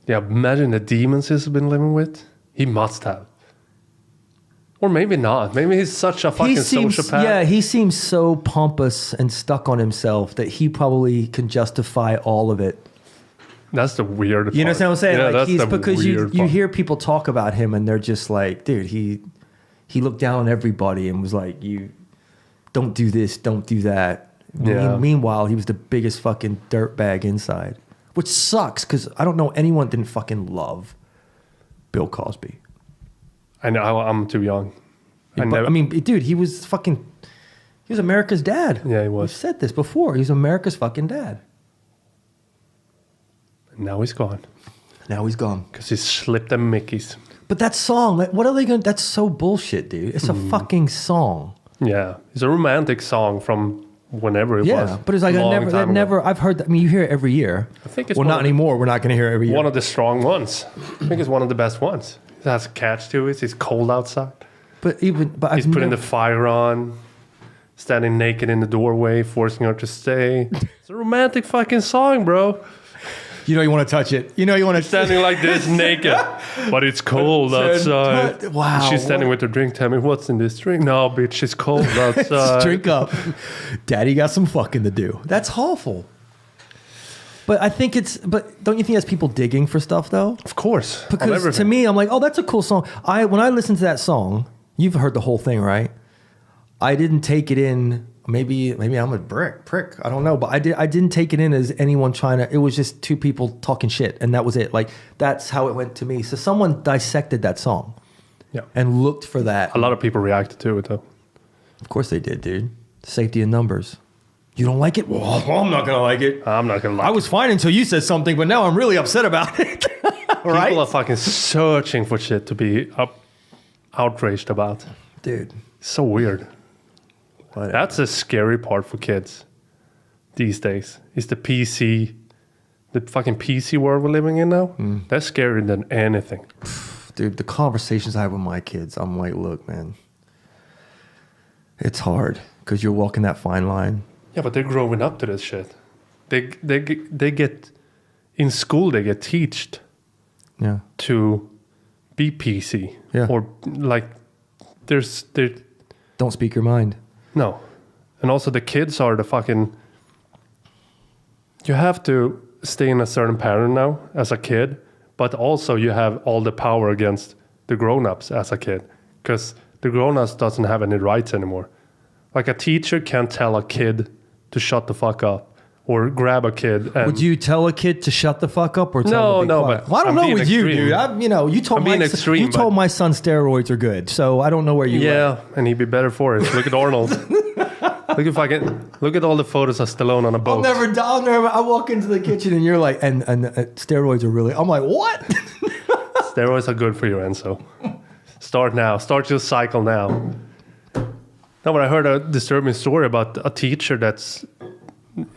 Yeah, imagine the demons he's been living with. He must have. Or maybe not. Maybe he's such a fucking sociopath. Yeah, he seems so pompous and stuck on himself that he probably can justify all of it. That's the weird part. You know what I'm saying? Yeah, like that's because you hear people talk about him and they're just like, dude, he looked down on everybody and was like, you don't do this, don't do that. Yeah. Meanwhile, he was the biggest fucking dirtbag inside, which sucks because I don't know anyone didn't fucking love Bill Cosby. I know, I'm too young. I mean, dude, he was America's dad. Yeah, he was. We've said this before. He's America's fucking dad. And now he's gone. Now he's gone. Because he slipped them Mickeys. But that song, what are they going to... That's so bullshit, dude. It's a fucking song. Yeah. It's a romantic song from whenever it was. Yeah, but it's like I've heard that. I mean, you hear it every year. I think it's not anymore. We're not going to hear it every year. One of the strong ones. I think it's one of the best ones. It has a catch to it. It's cold outside. But he's putting the fire on, standing naked in the doorway, forcing her to stay. It's a romantic fucking song, bro. You know you want to touch it. You know you want to Standing like this naked, but it's cold outside. Wow. She's standing with her drink. Tell me what's in this drink. No, bitch, it's cold outside. Drink up. Daddy got some fucking to do. That's awful. But I think but don't you think that's people digging for stuff though? Of course. Because to me, I'm like, oh, that's a cool song. When I listen to that song, you've heard the whole thing, right? I didn't take it in. Maybe I'm a prick. I don't know, but I didn't take it in as anyone trying to. It was just two people talking shit, and that was it. Like that's how it went to me. So someone dissected that song, and looked for that. A lot of people reacted to it, though. Of course they did, dude. Safety in numbers. You don't like it? Well, I'm not gonna like it. I'm not gonna like it. I was fine until you said something, but now I'm really upset about it. Right? People are fucking searching for shit to be outraged about, dude. So weird. Whatever. That's a scary part for kids these days. Is the fucking PC world we're living in now? That's scarier than anything. Dude, the conversations I have with my kids, I'm like, look, man, it's hard because you're walking that fine line. Yeah, but they're growing up to this shit. They get in school. They get taught to be PC. Yeah. Or like there's don't speak your mind. No. And also the kids are the fucking... You have to stay in a certain pattern now as a kid, but also you have all the power against the grown-ups as a kid because the grown-ups doesn't have any rights anymore. Like a teacher can't tell a kid to shut the fuck up or grab a kid. And would you tell a kid to shut the fuck up or tell him to be quiet? But well, I don't know with you, dude. You told my son steroids are good, so I don't know where you. Yeah, and he'd be better for it. Look at Arnold. Look at all the photos of Stallone on a boat. I'll never. I walk into the kitchen and you're like, and steroids are really. I'm like, what? Steroids are good for you, Enzo. Start now. Start your cycle now. No, but I heard a disturbing story about a teacher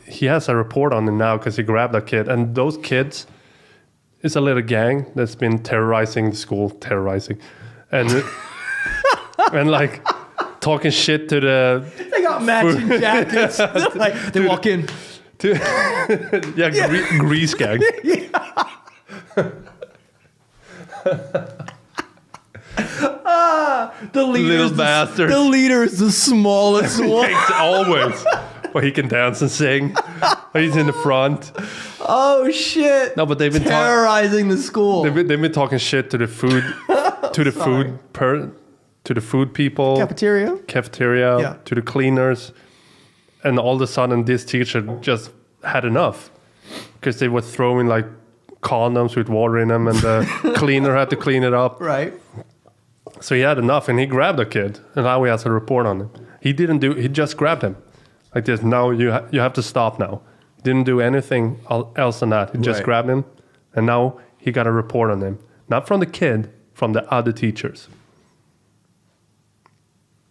he has a report on him now because he grabbed a kid. And those kids is a little gang that's been terrorizing the school. And and like talking shit to the... They got matching jackets. They walk in. Grease gang. The leader little bastard. The leader is the smallest one. Always. But he can dance and sing. He's in the front. Oh shit! No, but they've been terrorizing the school. They've been talking shit to the food, to the food people, cafeteria, to the cleaners, and all of a sudden this teacher just had enough because they were throwing like condoms with water in them, and the cleaner had to clean it up. Right. So he had enough, and he grabbed a kid, and now he has a report on him. He just grabbed him. Like this, now you have to stop now. He didn't do anything else than that. He just grabbed him, and now he got a report on him. Not from the kid, from the other teachers.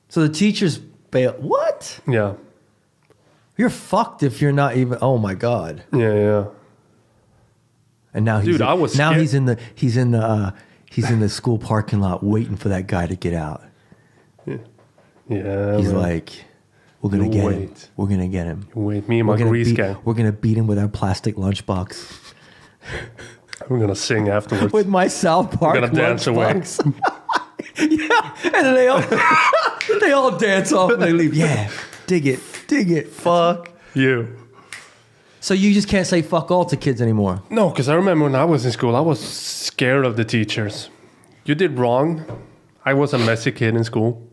So the teachers bail. What? Yeah. You're fucked if you're not even. Oh my god. Yeah. And now he's in the school parking lot waiting for that guy to get out. Yeah. He's like, we're gonna get him. We're gonna get him. Wait, me and my grease gang. We're gonna beat him with our plastic lunchbox. We're gonna sing afterwards. With my South Park. We're gonna dance away. Yeah, and then they all dance off and they leave. Yeah, dig it. Fuck you. So you just can't say fuck all to kids anymore? No, because I remember when I was in school, I was scared of the teachers. You did wrong. I was a messy kid in school,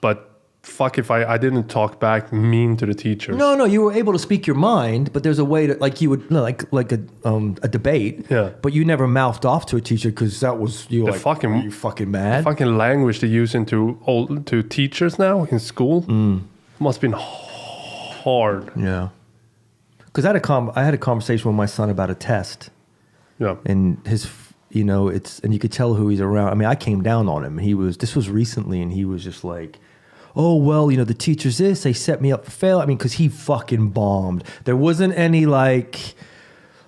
but fuck if I didn't talk back mean to the teachers. No, you were able to speak your mind, but there's a way to like a debate. Yeah. But you never mouthed off to a teacher because that was are you fucking mad? The fucking language they use to teachers now in school must have been hard. Yeah. Because I had a conversation with my son about a test. Yeah. And his, and you could tell who he's around. I mean, I came down on him. This was recently, and he was just like, oh, well, the teacher's this, they set me up for fail. I mean, because he fucking bombed. There wasn't any like,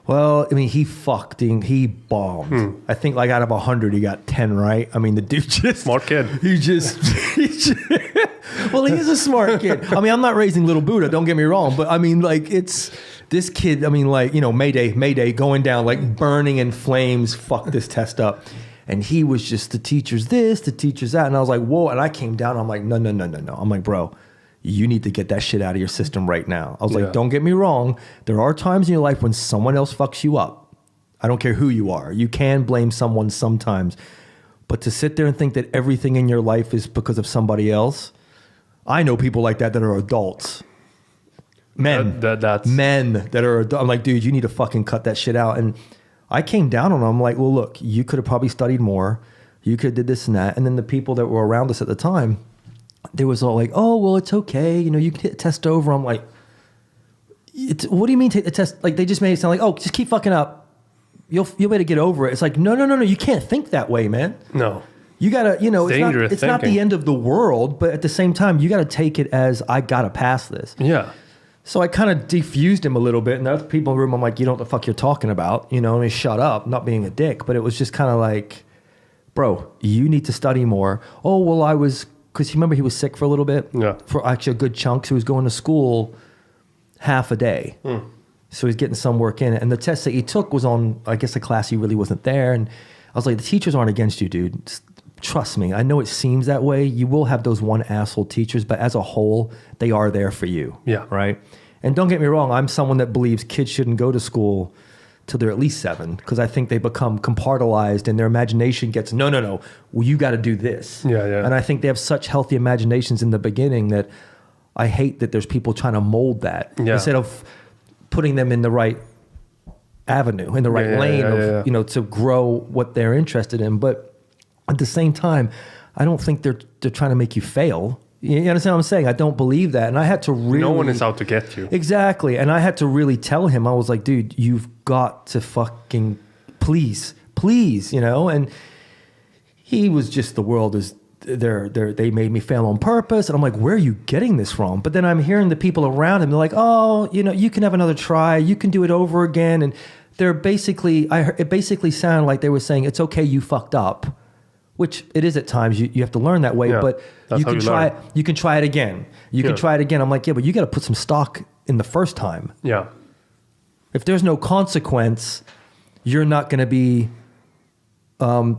Well, I mean, he bombed. I think like out of 100, he got 10 right. I mean, the dude just... Smart kid. He just well, he is a smart kid. I mean, I'm not raising little Buddha, don't get me wrong. But I mean, like, it's... This kid, I mean, like, you know, Mayday, going down, like burning in flames, fuck this test up. And he was just, the teacher's this, the teacher's that. And I was like, whoa. And I came down, I'm like, no. I'm like, bro, you need to get that shit out of your system right now. I was like, don't get me wrong. There are times in your life when someone else fucks you up. I don't care who you are. You can blame someone sometimes. But to sit there and think that everything in your life is because of somebody else, I know people like that are adults. Men that are adults. I'm like, dude, you need to fucking cut that shit out. And I came down on them. I'm like, well, look, you could have probably studied more. You could have did this and that. And then the people that were around us at the time, they was all like, oh, well, it's okay. You know, you can hit test over. I'm like, what do you mean take the test? Like, they just made it sound like, oh, just keep fucking up. You'll be able to get over it. It's like, no. You can't think that way, man. No. You gotta, you know, it's not the end of the world, but at the same time, you gotta take it as, I gotta pass this. Yeah. So I kind of defused him a little bit, and the other people in the room, I'm like, you know what the fuck you're talking about, you know, and shut up, not being a dick. But it was just kind of like, bro, you need to study more. Oh, well, because you remember he was sick for a little bit? Yeah. For actually a good chunk. So he was going to school half a day. So he's getting some work in. And the test that he took was on, I guess, a class he really wasn't there. And I was like, the teachers aren't against you, dude. Just trust me. I know it seems that way. You will have those one asshole teachers, but as a whole, they are there for you. Yeah. Right? And don't get me wrong, I'm someone that believes kids shouldn't go to school till they're at least 7, because I think they become compartmentalized and their imagination gets, no, well, you got to do this. Yeah. And I think they have such healthy imaginations in the beginning that I hate that there's people trying to mold that instead of putting them in the right avenue, in the right lane of, you know, to grow what they're interested in. But at the same time, I don't think they're trying to make you fail. You understand what I'm saying? I don't believe that. And I had to really... No one is out to get you. Exactly. And I had to really tell him, I was like, dude, you've got to fucking please, you know? And he was just, the world is... They made me fail on purpose. And I'm like, where are you getting this from? But then I'm hearing the people around him, they're like, oh, you know, you can have another try. You can do it over again. And they're basically... It basically sounded like they were saying, it's okay, you fucked up. Which it is at times. You have to learn that way, but you can try it. You can try it again. You can try it again. I'm like, yeah, but you got to put some stock in the first time. Yeah. If there's no consequence, you're not going to be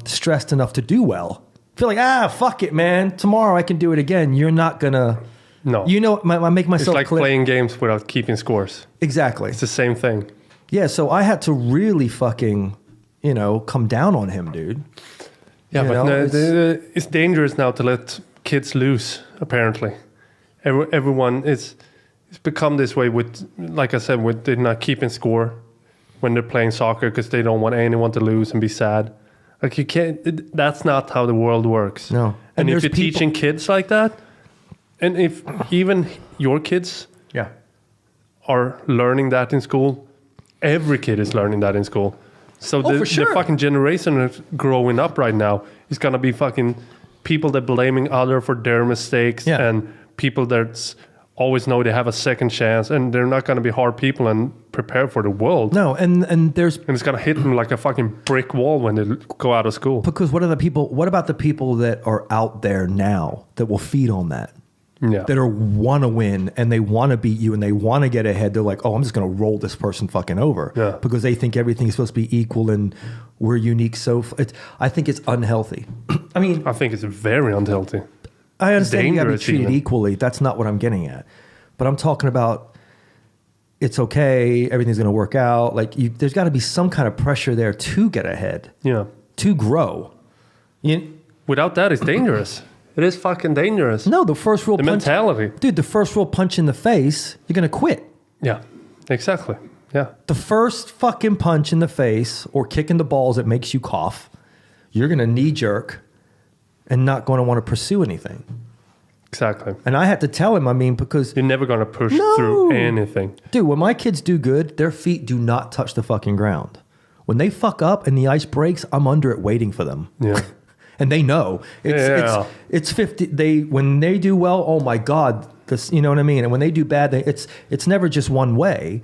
stressed enough to do well. Feel like, fuck it, man. Tomorrow I can do it again. You're not going to. No. You know, I make myself. It's like playing games without keeping scores. Exactly. It's the same thing. Yeah. So I had to really fucking, you know, come down on him, dude. Yeah, you but it's dangerous now to let kids loose, apparently. Everyone it's become this way with, like I said, with they're not keeping score when they're playing soccer because they don't want anyone to lose and be sad. Like, you can't, that's not how the world works. No. And if you're teaching kids like that, and if even your kids are learning that in school, every kid is learning that in school. So the fucking generation that's growing up right now is going to be fucking people that blaming other for their mistakes and people that always know they have a second chance, and they're not going to be hard people and prepare for the world. No, and it's going to hit them like a fucking brick wall when they go out of school. Because what about the people that are out there now that will feed on that? Yeah. That want to win and they want to beat you and they want to get ahead. They're like, oh, I'm just going to roll this person fucking over because they think everything's supposed to be equal and we're unique. So I think it's unhealthy. I think it's very unhealthy. I understand you got to be treated equally. That's not what I'm getting at. But I'm talking about it's okay. Everything's going to work out. Like there's got to be some kind of pressure there to get ahead. Yeah. To grow. Without that, it's dangerous. It is fucking dangerous. No, the first real punch. The mentality. Dude, the first real punch in the face, you're going to quit. Yeah, exactly. Yeah. The first fucking punch in the face or kick in the balls that makes you cough, you're going to knee jerk and not going to want to pursue anything. Exactly. And I had to tell him, because... You're never going to push through anything. Dude, when my kids do good, their feet do not touch the fucking ground. When they fuck up and the ice breaks, I'm under it waiting for them. Yeah. And they know it's 50. When they do well, oh my God, this, you know what I mean? And when they do bad, it's never just one way.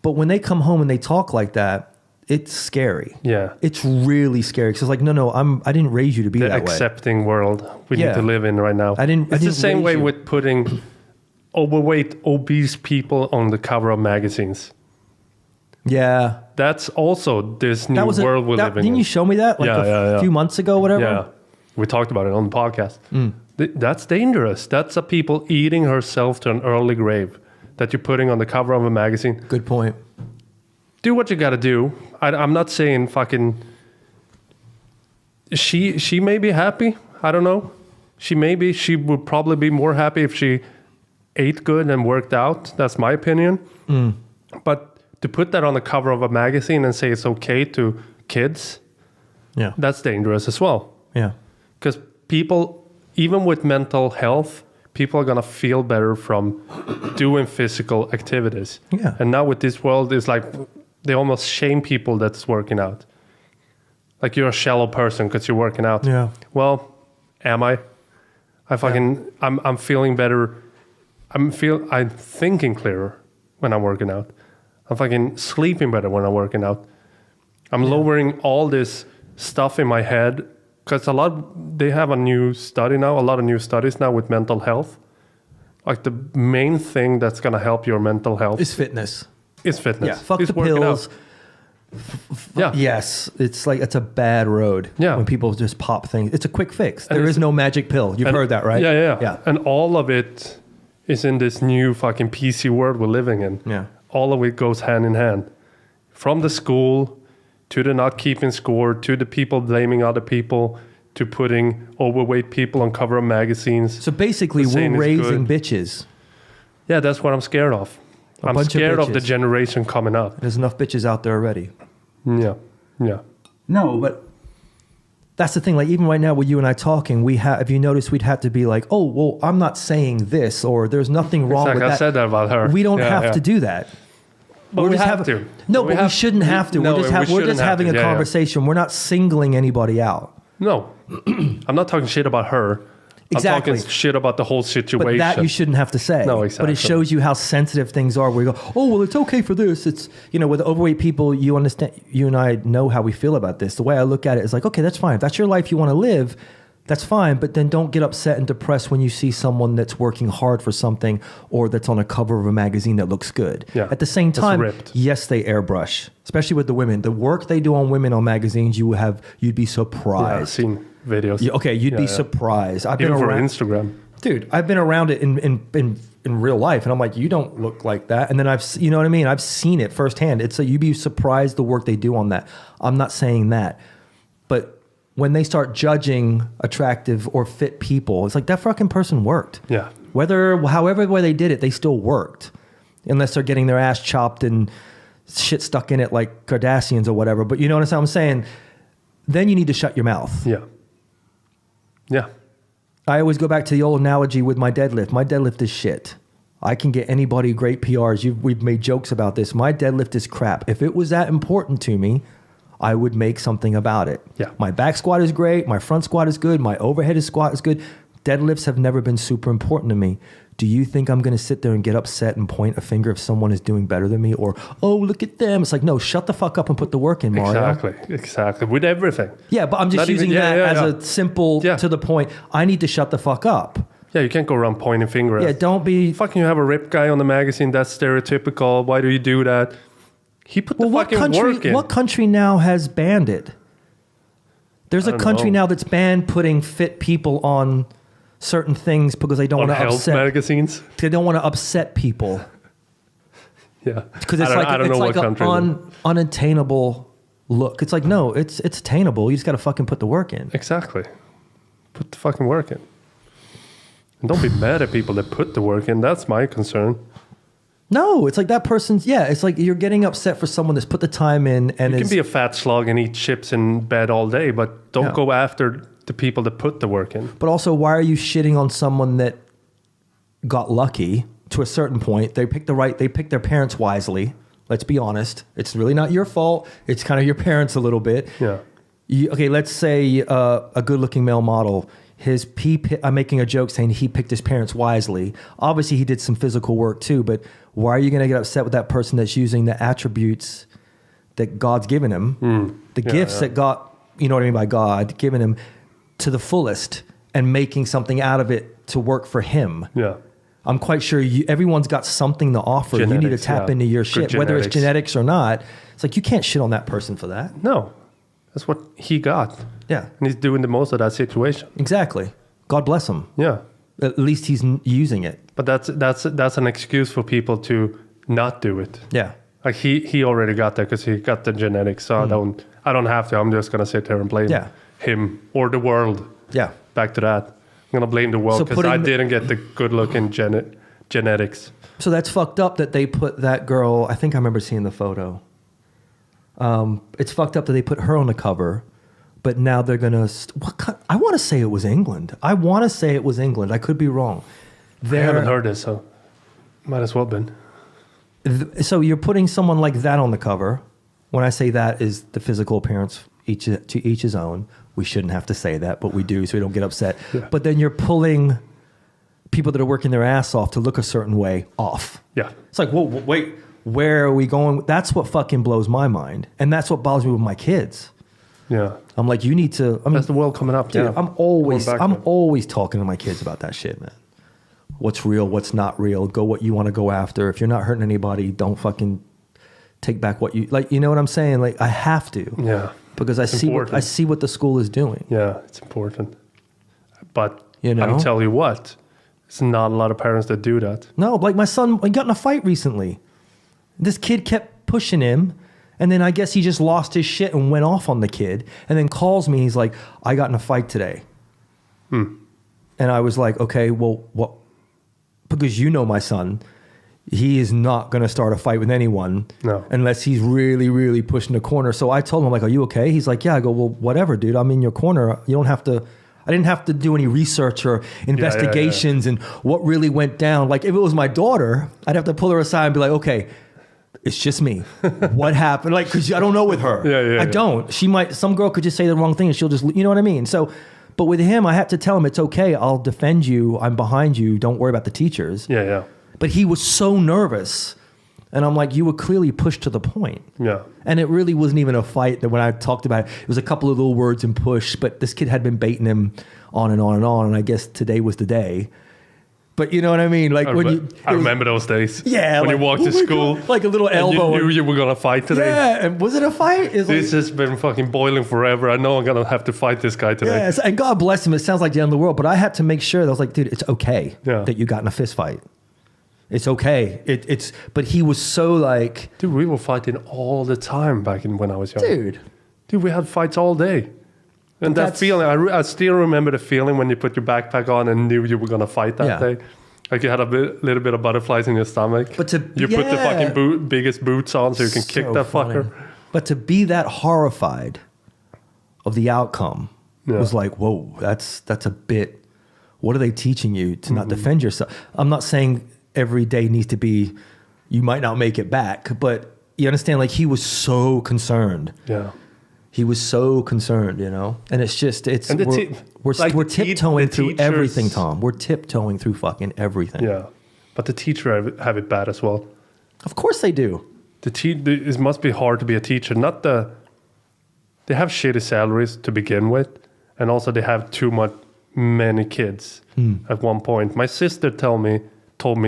But when they come home and they talk like that, it's scary. Yeah. It's really scary. Because it's like, no, I didn't raise you to be that way. The accepting world we need to live in right now. It's the same way with putting overweight, obese people on the cover of magazines. Yeah. That's also this new world we're living in. Didn't you show me that a few months ago, whatever? Yeah. We talked about it on the podcast. That's dangerous. That's a people eating herself to an early grave that you're putting on the cover of a magazine. Good point. Do what you got to do. I'm not saying fucking... She may be happy. I don't know. She would probably be more happy if she ate good and worked out. That's my opinion. But to put that on the cover of a magazine and say it's okay to kids, that's dangerous as well. Yeah. Because people, even with mental health, people are going to feel better from doing physical activities. Yeah. And now with this world, it's like they almost shame people that's working out. Like you're a shallow person because you're working out. Yeah. Well, am I? I'm feeling better. I'm thinking clearer when I'm working out. I'm fucking sleeping better when I'm working out. I'm lowering all this stuff in my head because they have a new study now, a lot of new studies now with mental health. Like the main thing that's going to help your mental health is fitness. Is fitness. Yeah. Fuck the pills. Yes. It's like, it's a bad road. Yeah. When people just pop things. It's a quick fix. There is no magic pill. You've heard that, right? Yeah. And all of it is in this new fucking PC world we're living in. Yeah. All of it goes hand in hand. From the school to the not keeping score, to the people blaming other people, to putting overweight people on cover of magazines. So basically, we're raising bitches. Yeah, that's what I'm scared of. I'm scared of the generation coming up. There's enough bitches out there already. Yeah. No, but that's the thing. Like even right now with you and I talking, if you notice, we'd have to be like, oh, well, I'm not saying this, or there's nothing wrong with that. I said that about her. We don't have to do that. But we have to. No, but we shouldn't have to. We're just having a conversation. We're not singling anybody out. No. I'm not talking shit about her. Exactly. I'm talking shit about the whole situation. But that you shouldn't have to say. No, exactly. But it shows you how sensitive things are. Where you go, oh, well, it's okay for this. It's, with overweight people, you understand, you and I know how we feel about this. The way I look at it is like, okay, that's fine. If that's your life you want to live, that's fine. But then don't get upset and depressed when you see someone that's working hard for something or that's on a cover of a magazine that looks good. Yeah. At the same time, yes, they airbrush, especially with the women. The work they do on women on magazines, you'd be surprised. Yeah, I've seen videos. You'd be surprised. I've been around Instagram. Dude, I've been around it in real life, and I'm like, you don't look like that. And then you know what I mean? I've seen it firsthand. It's like you'd be surprised the work they do on that. I'm not saying that, but when they start judging attractive or fit people, it's like that fucking person worked. Yeah. However way they did it, they still worked, unless they're getting their ass chopped and shit stuck in it like Kardashians or whatever. But you know what I'm saying? Then you need to shut your mouth. Yeah. Yeah. I always go back to the old analogy with my deadlift. My deadlift is shit. I can get anybody great PRs. We've made jokes about this. My deadlift is crap. If it was that important to me, I would make something about it. Yeah. My back squat is great. My front squat is good. My overhead squat is good. Deadlifts have never been super important to me. Do you think I'm going to sit there and get upset and point a finger if someone is doing better than me? Or, oh, look at them. It's like, no, shut the fuck up and put the work in, Mario. Exactly. With everything. Yeah, but I'm just using that as a simple, to the point. I need to shut the fuck up. Yeah, you can't go around pointing fingers. Yeah, don't be... Fucking you have a ripped guy on the magazine. That's stereotypical. Why do you do that? He put the fucking work in. What country now has banned it? There's a country now that's banned putting fit people on certain things because they don't want to upset magazines. They don't want to upset people. Yeah, because it's like an unattainable look. It's like, no, it's attainable. You just got to fucking put the work in. Exactly, put the fucking work in, and don't be mad at people that put the work in. That's my concern. No, it's like that person's, it's like you're getting upset for someone that's put the time in. And you can be a fat slug and eat chips in bed all day, but don't go after the people that put the work in. But also, why are you shitting on someone that got lucky to a certain point? They picked their parents wisely. Let's be honest. It's really not your fault. It's kind of your parents a little bit. Yeah. Okay, let's say a good-looking male model. I'm making a joke saying he picked his parents wisely. Obviously, he did some physical work too, but why are you going to get upset with that person that's using the attributes that God's given him, the gifts that God, you know what I mean by God, given him to the fullest and making something out of it to work for him? Yeah. I'm quite sure everyone's got something to offer. Genetics, you need to tap into your shit, whether it's genetics or not. It's like, you can't shit on that person for that. No, that's what he got. Yeah. And he's doing the most of that situation. Exactly. God bless him. Yeah. At least he's using it. But that's an excuse for people to not do it. Yeah. Like he already got there because he got the genetics. So I don't have to. I'm just gonna sit here and blame him or the world. Yeah. Back to that. I'm gonna blame the world because I didn't get the good looking genetics. So that's fucked up that they put that girl. I think I remember seeing the photo. It's fucked up that they put her on the cover, but now they're gonna. I want to say it was England. I could be wrong. I haven't heard this, so might as well been. So you're putting someone like that on the cover. When I say that is the physical appearance, to each his own. We shouldn't have to say that, but we do, so we don't get upset. Yeah. But then you're pulling people that are working their ass off to look a certain way off. Yeah. It's like, whoa, wait, where are we going? That's what fucking blows my mind. And that's what bothers me with my kids. Yeah. I'm like, you need to... I mean, that's the world coming up, dude, I'm always talking to my kids about that shit, man. What's real, what's not real. Go what you want to go after. If you're not hurting anybody, don't fucking take back what you... Like, you know what I'm saying? Like, I have to. Yeah. Because I see what the school is doing. Yeah, it's important. But I'll tell you what, it's not a lot of parents that do that. No, like my son, he got in a fight recently. This kid kept pushing him, and then I guess he just lost his shit and went off on the kid, and then calls me. He's like, I got in a fight today. And I was like, okay, well, what? Because you know my son. He is not going to start a fight with anyone unless he's really, really pushing the corner. So I told him, I'm like, are you okay? He's like, yeah. I go, well, whatever, dude. I'm in your corner. You don't have to. I didn't have to do any research or investigations and what really went down. Like if it was my daughter, I'd have to pull her aside and be like, okay, it's just me. What happened? Like, because I don't know with her. I don't. Some girl could just say the wrong thing and she'll just, you know what I mean? So, but with him, I had to tell him, it's okay. I'll defend you. I'm behind you. Don't worry about the teachers. Yeah. But he was so nervous. And I'm like, you were clearly pushed to the point. Yeah. And it really wasn't even a fight. That when I talked about it, it was a couple of little words and push. But this kid had been baiting him on and on and on. And I guess today was the day. But you know what I mean? Like I remember those days. Yeah. When you walked to school. God, like a little elbow. You knew you were going to fight today. Yeah. And was it a fight? This has been fucking boiling forever. I know I'm going to have to fight this guy today. Yes. And God bless him. It sounds like the end of the world. But I had to make sure that I was like, dude, it's okay that you got in a fist fight. It's okay. But he was so like... Dude, we were fighting all the time back when I was young. Dude, we had fights all day. And that feeling, I still remember the feeling when you put your backpack on and knew you were going to fight that day. Like you had little bit of butterflies in your stomach. But you put the fucking biggest boots on so you can kick that fucker. But to be that horrified of the outcome was like, whoa, that's a bit... What are they teaching you to not defend yourself? I'm not saying... Every day needs to be, you might not make it back, but you understand, like he was so concerned. Yeah. He was so concerned, you know? And it's just, we're tiptoeing through everything, Tom. We're tiptoeing through fucking everything. Yeah. But the teacher have it bad as well. Of course they do. It must be hard to be a teacher. They have shitty salaries to begin with. And also they have many kids at one point. My sister told me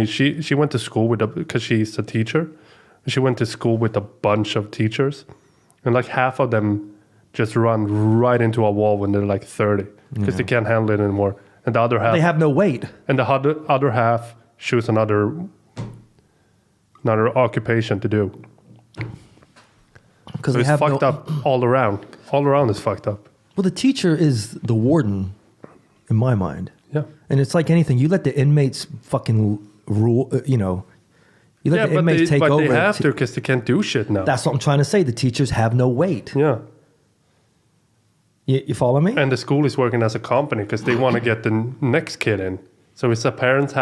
she went to school because she's a teacher. She went to school with a bunch of teachers, and like half of them just run right into a wall when they're like 30 because they can't handle it anymore. And the other half, they have no weight. And the other half choose another occupation to do. Because it's fucked up all around. All around is fucked up. Well, the teacher is the warden, in my mind. Yeah. And it's like anything. You let the inmates fucking rule, you know. You let the inmates take over. But they have to because they can't do shit now. That's what I'm trying to say. The teachers have no weight. Yeah. You follow me? And the school is working as a company because they want to get the next kid in. So if the parents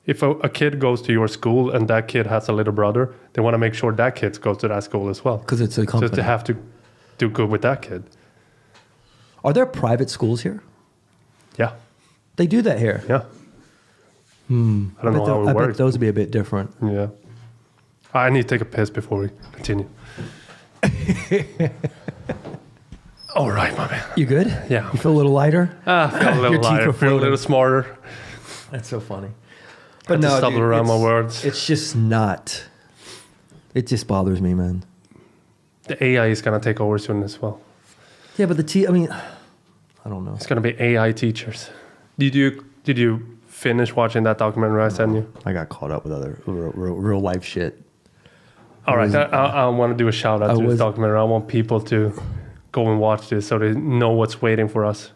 if a kid goes to your school and that kid has a little brother, they want to make sure that kid goes to that school as well. Because it's a company. So they have to do good with that kid. Are there private schools here? Yeah. They do that here. Yeah. I don't know how it I works. bet those would be a bit different. Yeah. I need to take a piss before we continue. All right, my man. You good? Yeah. You feel a little lighter? I feel a little Your teeth lighter, are feel a floating. little smarter. That's so funny. But no, stumble around my it's- words. It's just not. It just bothers me, man. The AI is going to take over soon as well. Yeah, but I mean, I don't know. It's going to be AI teachers. Did you finish watching that documentary I sent you? I got caught up with other real life shit. All right, I want to do a shout out to this was- documentary. I want people to go and watch this so they know what's waiting for us.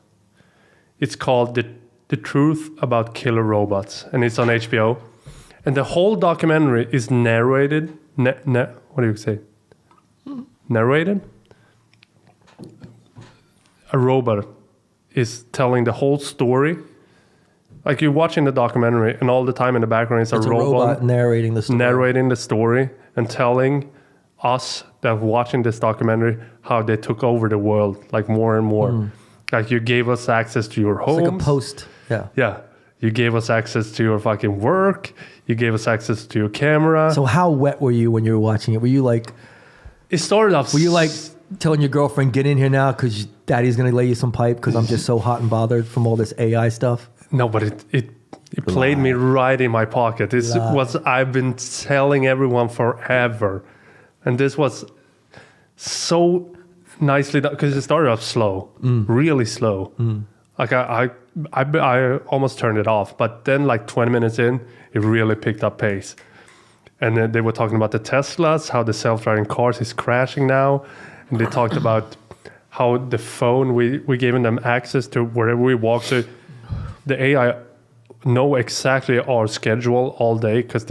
It's called The Truth About Killer Robots, and it's on HBO. And the whole documentary is narrated. What do you say? Narrated? A robot is telling the whole story. Like you're watching the documentary, and all the time in the background is It's a robot narrating the story. narrating the story and telling us that watching this documentary how they took over the world, like more and more. Like you gave us access to your homes. It's like a post. Yeah. Yeah. You gave us access to your fucking work. You gave us access to your camera. So how wet were you when you were watching it? Were you like it started off. Were you like telling your girlfriend, get in here now because daddy's going to lay you some pipe because I'm just so hot and bothered from all this AI stuff? No, but it played me right in my pocket. This was I've been telling everyone forever. And this was so nicely done because it started off slow, really slow. Like I almost turned it off, but then like 20 minutes in, it really picked up pace. And then they were talking about the Teslas, how the self-driving cars is crashing now. And they talked about how the phone, we giving them access to wherever we walk. So the AI know exactly our schedule all day because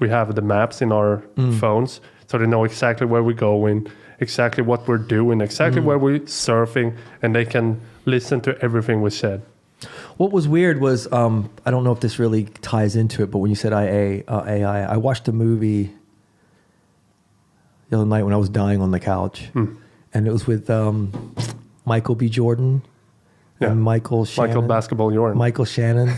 we have the maps in our phones. So they know exactly where we're going, exactly what we're doing, exactly where we're surfing, and they can listen to everything we said. What was weird was, I don't know if this really ties into it, but when you said AI, I watched a movie the other night when I was dying on the couch, and it was with Michael B. Jordan and Michael Shannon. Michael Basketball Jordan. Michael Shannon.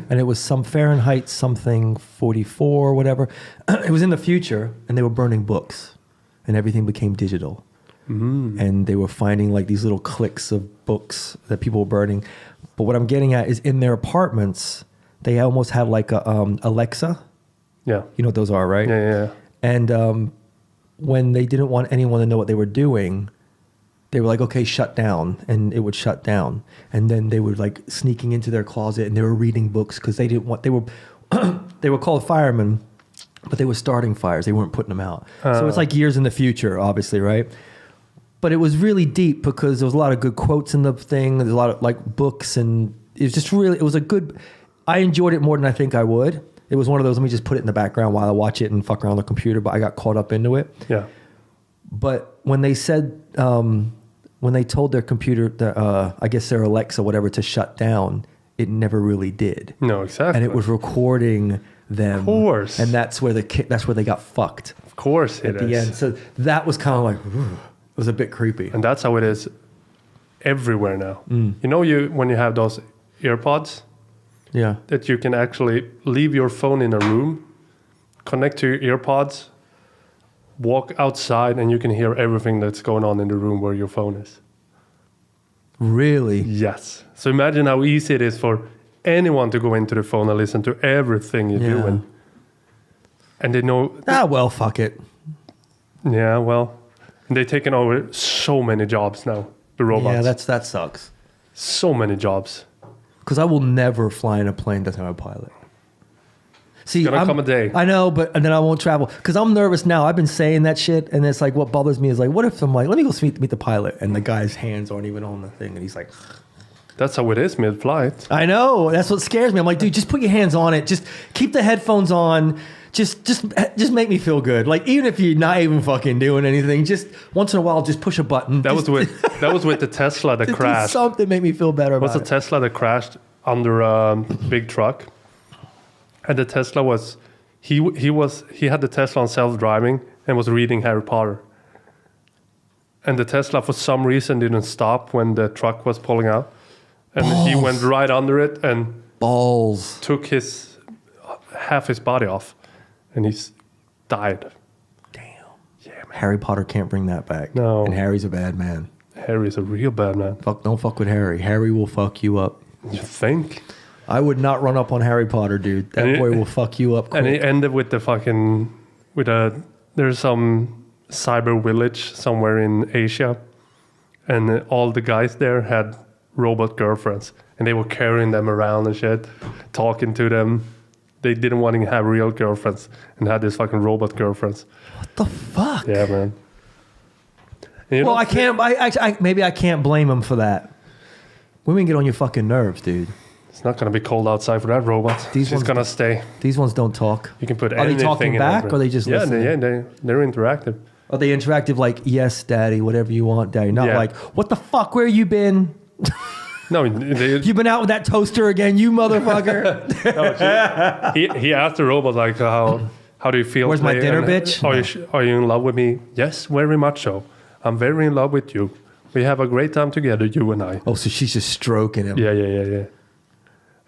And it was some Fahrenheit something 44 or whatever. It was in the future, and they were burning books, and everything became digital. And they were finding like these little cliques of books that people were burning. But what I'm getting at is in their apartments, they almost had like a Alexa. Yeah. You know what those are, right? Yeah. And when they didn't want anyone to know what they were doing, they were like, okay, shut down. And it would shut down. And then they were like sneaking into their closet and they were reading books because they didn't want, they were called firemen, but they were starting fires. They weren't putting them out. So it's like years in the future, obviously, right? But it was really deep because there was a lot of good quotes in the thing. There's a lot of like books, and it was just really, it was a good, I enjoyed it more than I think I would. It was one of those, let me just put it in the background while I watch it and fuck around on the computer, but I got caught up into it. Yeah. But when they said, when they told their computer, I guess their Alexa, whatever, to shut down, it never really did. No, exactly. And it was recording them. Of course. And that's where they got fucked. Of course it at the is. end. So that was kind of like, it was a bit creepy. And that's how it is everywhere now. You know, when you have those AirPods, Yeah. that you can actually leave your phone in a room, connect to your AirPods, walk outside, and you can hear everything that's going on in the room where your phone is. Really? Yes. So imagine how easy it is for anyone to go into the phone and listen to everything you're doing. And they know... Well, fuck it. Yeah, well... And they've taken over so many jobs now, the robots. Yeah, that sucks. So many jobs. Because I will never fly in a plane that doesn't have a pilot. See, Gonna come a day. I know, and then I won't travel. Because I'm nervous now. I've been saying that shit, and it's like, what bothers me is like, what if I'm like, let me go meet the pilot, and the guy's hands aren't even on the thing, and he's like... That's how it is mid-flight. I know. That's what scares me. I'm like, dude, just put your hands on it. Just keep the headphones on. Just make me feel good. Like, even if you're not even fucking doing anything, just once in a while, just push a button. That was with the Tesla that just do crashed. something make me feel better It was about a it. Tesla that crashed under a big truck. And the Tesla was... He had the Tesla on self-driving and was reading Harry Potter. And the Tesla, for some reason, didn't stop when the truck was pulling out. and he went right under it and balls. took half his body off, and he's died. Damn. Yeah, man. Harry Potter can't bring that back. No. And Harry's a bad man. Harry's a real bad man. Don't fuck with Harry. Harry will fuck you up. You think? I would not run up on Harry Potter, dude. That boy will fuck you up quick. And it ended with there's some cyber village somewhere in Asia, and all the guys there had robot girlfriends, and they were carrying them around and shit, talking to them. They didn't want to have real girlfriends and had these fucking robot girlfriends. What the fuck? Yeah, man. Well, I can't. Maybe I can't blame him for that. Women get on your fucking nerves, dude. It's not going to be cold outside for that robot. She's going to stay. These ones don't talk. You can put Are anything they talking in back, there. or are they just listening? Yeah, they're interactive. Are they interactive like, yes, daddy, whatever you want, daddy? Not like, what the fuck, where you been? No, you been out with that toaster again, you motherfucker? he asked the robot, like, how do you feel? Where's my today? dinner, And, bitch? Are you in love with me? Yes, very much so. I'm very in love with you. We have a great time together, you and I. Oh, so she's just stroking him. Yeah.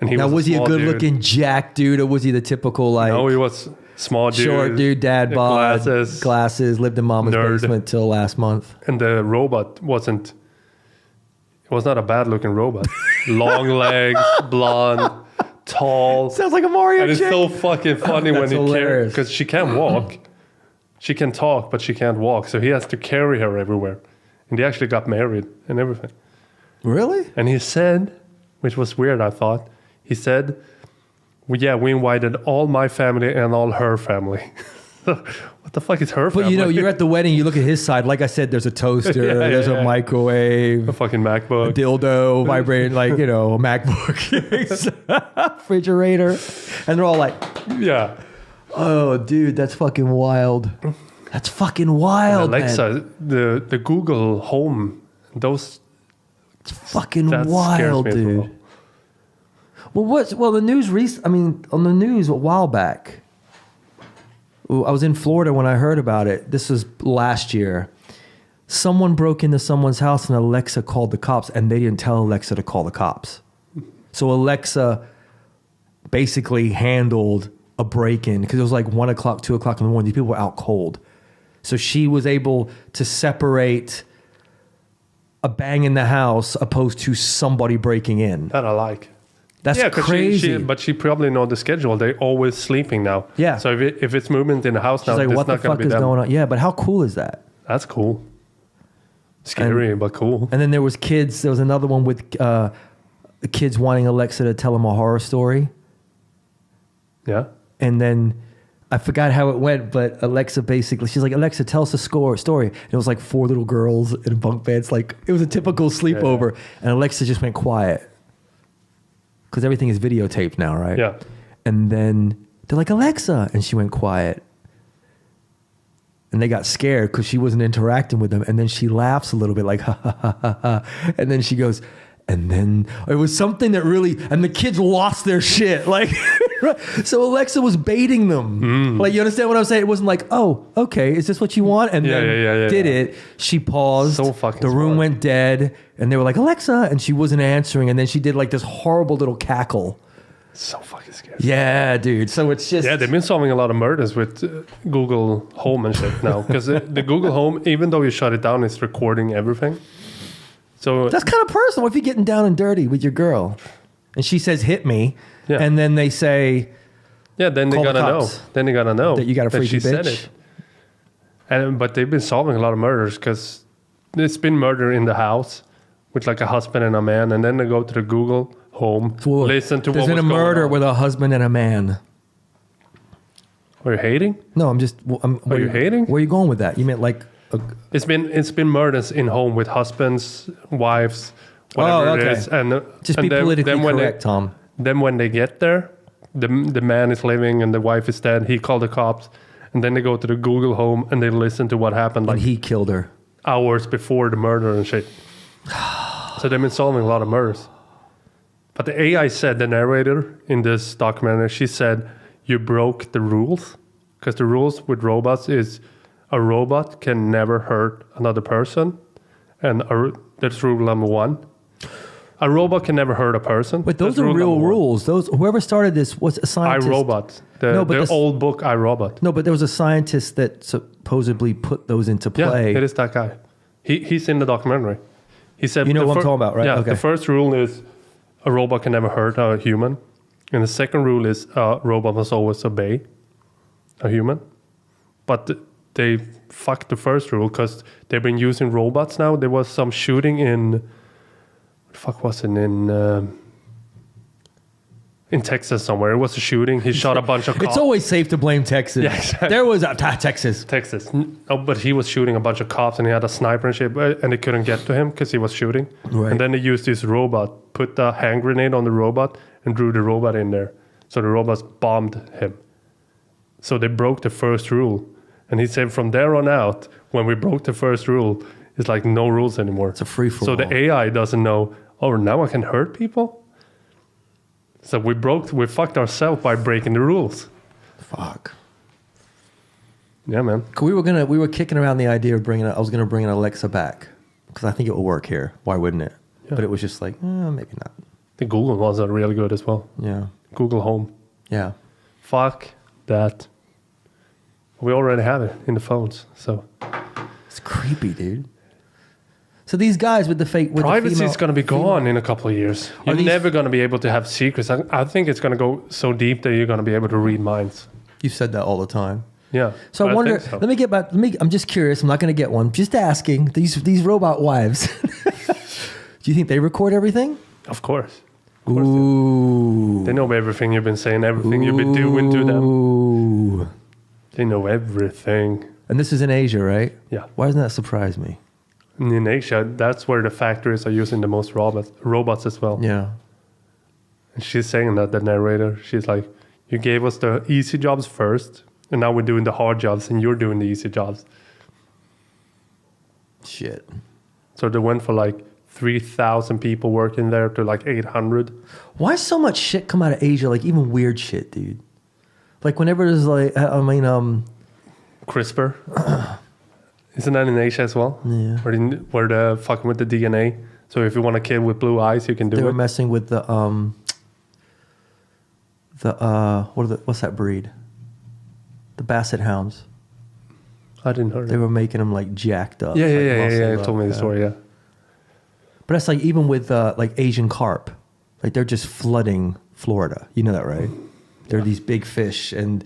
And now, was he a small good-looking jack dude, or was he the typical, like... No, he was small dude. Short dude, dad bod, glasses, lived in mama's nerd. basement till last month. And the robot was not a bad-looking robot. Long legs, blonde, tall. Sounds like a Mario And it's chick. so fucking funny when he carries, hilarious. because she can't walk. She can talk, but she can't walk. So he has to carry her everywhere. And they actually got married and everything. Really? And he said, which was weird, I thought, he said, we invited all my family and all her family. What the fuck is her family? But you know, you're at the wedding, you look at his side, like I said, there's a toaster, there's a microwave, a fucking MacBook, a dildo, vibrating, like, you know, a MacBook, refrigerator. And they're all like, yeah. Oh, dude, that's fucking wild. That's fucking wild, Alexa, man. the Google Home, those... It's fucking wild, dude. Well, the news on the news a while back. I was in Florida when I heard about it. This was last year. Someone broke into someone's house and Alexa called the cops, and they didn't tell Alexa to call the cops. So Alexa basically handled a break-in because it was like 1 o'clock, 2 o'clock in the morning. These people were out cold. So she was able to separate a bang in the house opposed to somebody breaking in. That I like. That's crazy. But she probably know the schedule. They're always sleeping now. Yeah. So if it's movement in the house now, She's like, it's what the not going fuck to be is them. going on? Yeah, but how cool is that? That's cool. Scary, but cool. And then there was kids. There was another one with kids wanting Alexa to tell them a horror story. Yeah. And then I forgot how it went, but Alexa basically, she's like, Alexa, tell us a story. And it was like 4 little girls in bunk beds. Like, it was a typical sleepover. Yeah. And Alexa just went quiet. Because everything is videotaped now, right? Yeah. And then they're like, Alexa. And she went quiet. And they got scared because she wasn't interacting with them. And then she laughs a little bit like, ha, ha, ha, ha, ha. And then she goes, and then it was something that really, and the kids lost their shit. Like, so Alexa was baiting them. Like, you understand what I'm saying? It wasn't like, oh, okay, is this what you want? And then did it. She paused. So fucking the room smart. went dead. And they were like, Alexa. And she wasn't answering. And then she did like this horrible little cackle. So fucking scary. Yeah, dude. So it's just... Yeah, they've been solving a lot of murders with Google Home and shit now. Because the Google Home, even though you shut it down, it's recording everything. So that's kind of personal. If you're getting down and dirty with your girl and she says, hit me, and then they say... Yeah, then they gotta know. Then they gotta know that you got a freaky bitch. Said it. But they've been solving a lot of murders because there's been murder in the house with like a husband and a man, and then they go to the Google Home, listen to what was going on. There's been a murder with a husband and a man. Are you hating? No, I'm just... Are you hating? Where are you going with that? You meant like... It's been murders in home with husbands, wives, whatever it is. And just be politically correct, Tom. Then when they get there, the man is living and the wife is dead. He called the cops. And then they go to the Google Home and they listen to what happened. Like he killed her. Hours before the murder and shit. So they've been solving a lot of murders. But the AI said, the narrator in this documentary, she said, you broke the rules. Because the rules with robots is a robot can never hurt another person. And that's rule number 1. A robot can never hurt a person. But those That's are rule real number one. rules. Those whoever started this was a scientist. iRobot. The old book iRobot. No, but there was a scientist that supposedly put those into play. Yeah, it is that guy. He's in the documentary. He said, You know what I'm talking about, right? Yeah. Okay. The first rule is a robot can never hurt a human, and the second rule is a robot must always obey a human. But they fucked the first rule because they've been using robots now. There was some shooting in, what the fuck was it, in Texas somewhere. It was a shooting. He shot a bunch of cops. It's always safe to blame Texas. Yeah, exactly. There was Texas. Texas. Oh, but he was shooting a bunch of cops and he had a sniper and shit, and they couldn't get to him because he was shooting. Right. And then they used this robot, put a hand grenade on the robot and drew the robot in there. So the robots bombed him. So they broke the first rule. And he said from there on out, when we broke the first rule, it's like no rules anymore. It's a free-for-all. So the AI doesn't know, oh, now I can hurt people? So we fucked ourselves by breaking the rules. Fuck. Yeah, man. We were kicking around the idea of I was gonna bring an Alexa back because I think it will work here. Why wouldn't it? Yeah. But it was just like, maybe not. The Google ones are really good as well. Yeah. Google Home. Yeah. Fuck that. We already have it in the phones, so It's creepy, dude. So these guys with the fake privacy is going to be gone in a couple of years. You're these- never going to be able to have secrets. I think it's going to go so deep that you're going to be able to read minds. You've said that all the time. Yeah. So I wonder. think so. Let me get back. I'm just curious. I'm not going to get one. Just asking these robot wives. Do you think they record everything? Of course. Of course Ooh. they know everything you've been saying, everything you've been doing to them. Ooh. They know everything. And this is in Asia, right? Yeah. Why doesn't that surprise me? And in Asia, that's where the factories are using the most robots as well. Yeah. And she's saying that, the narrator, she's like, you gave us the easy jobs first, and now we're doing the hard jobs, and you're doing the easy jobs. Shit. So they went for like 3,000 people working there to like 800. Why so much shit come out of Asia? Like even weird shit, dude. Like whenever there's like, CRISPR. Isn't that in Asia as well? Yeah. Where they're fucking with the DNA. So if you want a kid with blue eyes, you can do they it. were messing with what's that breed? The Basset Hounds. I didn't hear They that. were making them like jacked up. Yeah, like You muscled told me up, the story, yeah. But that's like even with like Asian carp, like they're just flooding Florida. You know that, right? They're these big fish, and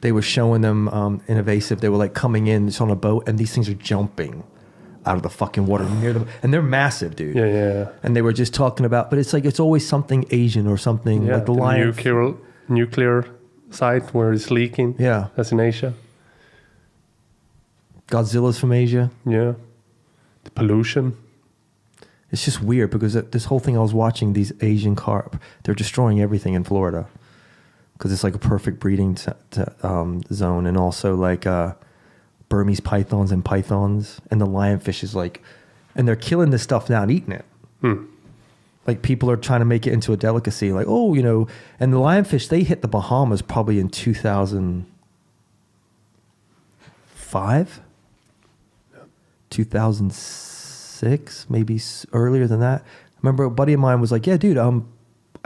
they were showing them in Evasive. They were like coming in, it's on a boat, and these things are jumping out of the fucking water near them, and they're massive, dude. Yeah. And they were just talking about, but it's like it's always something Asian or something like the lion. Nuclear site where it's leaking. Yeah, That's in Asia. Godzilla's from Asia. Yeah. The pollution. It's just weird because this whole thing I was watching, these Asian carp, they're destroying everything in Florida because it's like a perfect breeding zone, and also like Burmese pythons, and the lionfish is like, and they're killing this stuff now and eating it. Like people are trying to make it into a delicacy, like, oh, you know, and the lionfish, they hit the Bahamas probably in 2005, 2006, maybe earlier than that. I remember a buddy of mine was like, yeah, dude, I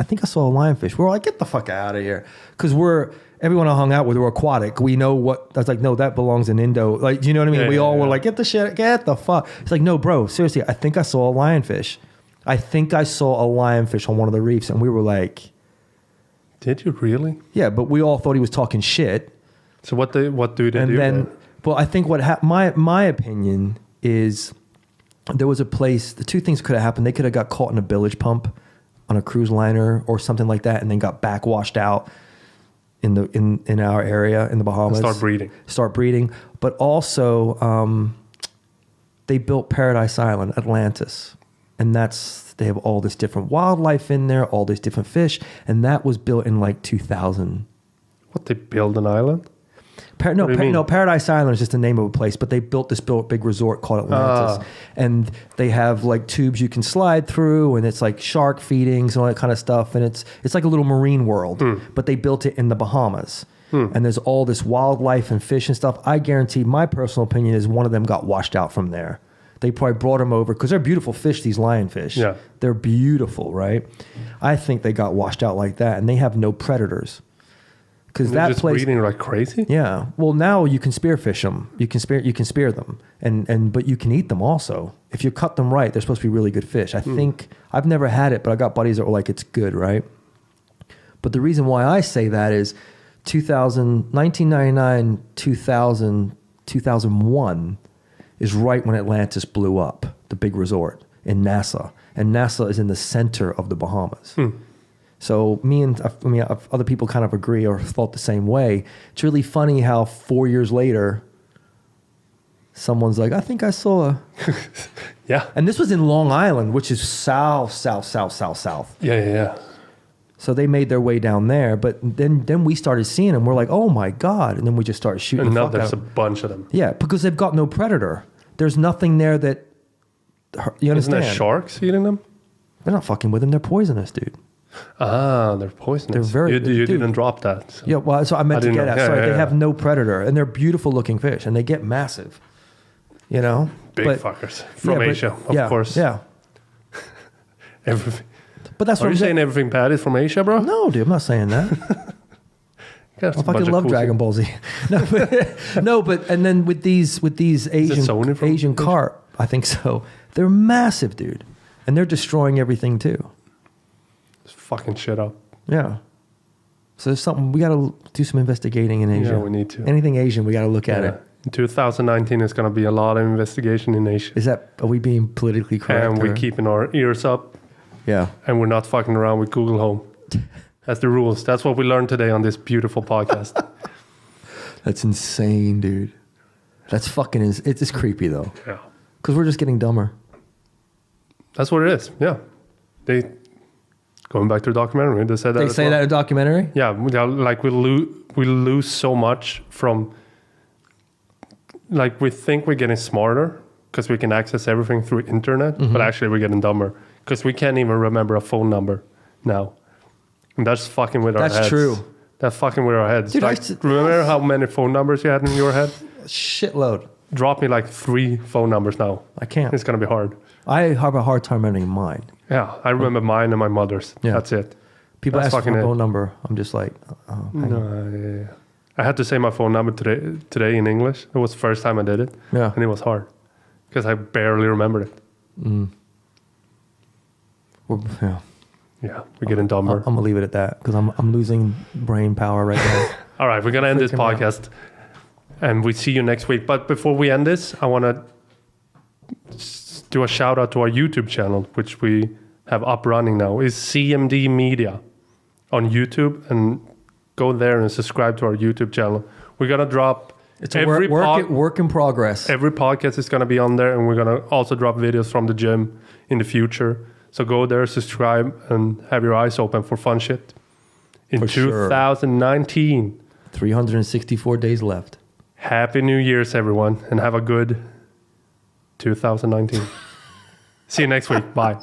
think I saw a lionfish. We're like, get the fuck out of here. Because everyone I hung out with were aquatic. We know what, I was like, no, that belongs in Indo. Like, do you know what I mean? Yeah, we all were yeah. like, get the fuck. It's like, no, bro, seriously, I think I saw a lionfish. I think I saw a lionfish on one of the reefs, and we were like, Did you really? yeah, but we all thought he was talking shit. So what do they do? And then, there? well, I think what my opinion is there was a place, the two things could have happened. They could have got caught in a bilge pump on a cruise liner or something like that, and then got backwashed out in our area in the Bahamas. Start breeding. But also, they built Paradise Island, Atlantis. And they have all this different wildlife in there, all these different fish. And that was built in like 2000. What, they build an island? Paradise Island is just the name of a place, but they built this big resort called Atlantis. And they have like tubes you can slide through, and it's like shark feedings and all that kind of stuff. And it's like a little marine world, but they built it in the Bahamas. And there's all this wildlife and fish and stuff. I guarantee, my personal opinion is one of them got washed out from there. They probably brought them over because they're beautiful fish, these lionfish. Yeah. They're beautiful, right? I think they got washed out like that, and they have no predators. Because They're that just place, breeding like crazy. yeah. Well, now you can spearfish them. You can spear them, but you can eat them also if you cut them right. They're supposed to be really good fish. I think I've never had it, but I got buddies that were like, it's good, right? But the reason why I say that is 1999, 2000, 2001 is right when Atlantis blew up, the big resort in Nassau, and Nassau is in the center of the Bahamas. So other people kind of agree or thought the same way. It's really funny how 4 years later, someone's like, I think I saw a... Yeah. And this was in Long Island, which is south. Yeah. So they made their way down there. But then we started seeing them. We're like, oh my God. And then we just started shooting And the now fuck there's out a of them. bunch of them. Yeah, because they've got no predator. There's nothing there that... You Isn't understand? there sharks eating them? They're not fucking with them. They're poisonous, dude. Ah, they're poisonous. They're very... You dude, didn't drop that. So. Yeah, well, so I meant to didn't get know. at. Yeah, Sorry, yeah, they yeah. have no predator, and they're beautiful looking fish, and they get massive. You know, Big fuckers from Asia, of course. Yeah, Everything. but that's Are what you I'm saying everything bad is from Asia, bro? No, dude, I'm not saying that. I fucking love Dragon Ball Z. No, but and then with these Asian carp, I think so. They're massive, dude, and they're destroying everything too. Just fucking shit up. Yeah. So there's something we got to do some investigating in Asia. Yeah, we need to. Anything Asian, we got to look at it. In 2019, is going to be a lot of investigation in Asia. Are we being politically correct? And we're keeping our ears up. Yeah. And we're not fucking around with Google Home. That's the rules. That's what we learned today on this beautiful podcast. That's insane, dude. That's fucking... It's creepy, though. Yeah. Because we're just getting dumber. That's what it is. Yeah. Going back to the documentary, they said that. They say that in a documentary? Yeah. Like we lose so much from... Like we think we're getting smarter because we can access everything through internet, but actually we're getting dumber because we can't even remember a phone number now. And that's fucking with our heads. That's true. That's fucking with our heads. Dude, like, remember how many phone numbers you had in your head? Shitload. Drop me like 3 phone numbers now. I can't. It's going to be hard. I have a hard time remembering mine. Yeah, I remember mine and my mother's. Yeah. That's it. People That's ask for a fucking phone number. I'm just like, oh, hang on. Yeah. I had to say my phone number today in English. It was the first time I did it. Yeah. And it was hard because I barely remembered it. Yeah. Yeah, we're getting dumber. I'm going to leave it at that because I'm losing brain power right now. All right, we're going to end this Freaking out. podcast and we see you next week. But before we end this, I want to do a shout out to our YouTube channel, which we have up running now. It's CMD Media on YouTube, and go there and subscribe to our YouTube channel. We're going to drop... It's a work in progress. Every podcast is going to be on there, and we're going to also drop videos from the gym in the future. So go there, subscribe, and have your eyes open for fun shit. In For sure. 2019. 364 days left. Happy New Year's, everyone, and have a good 2019. See you next week. Bye.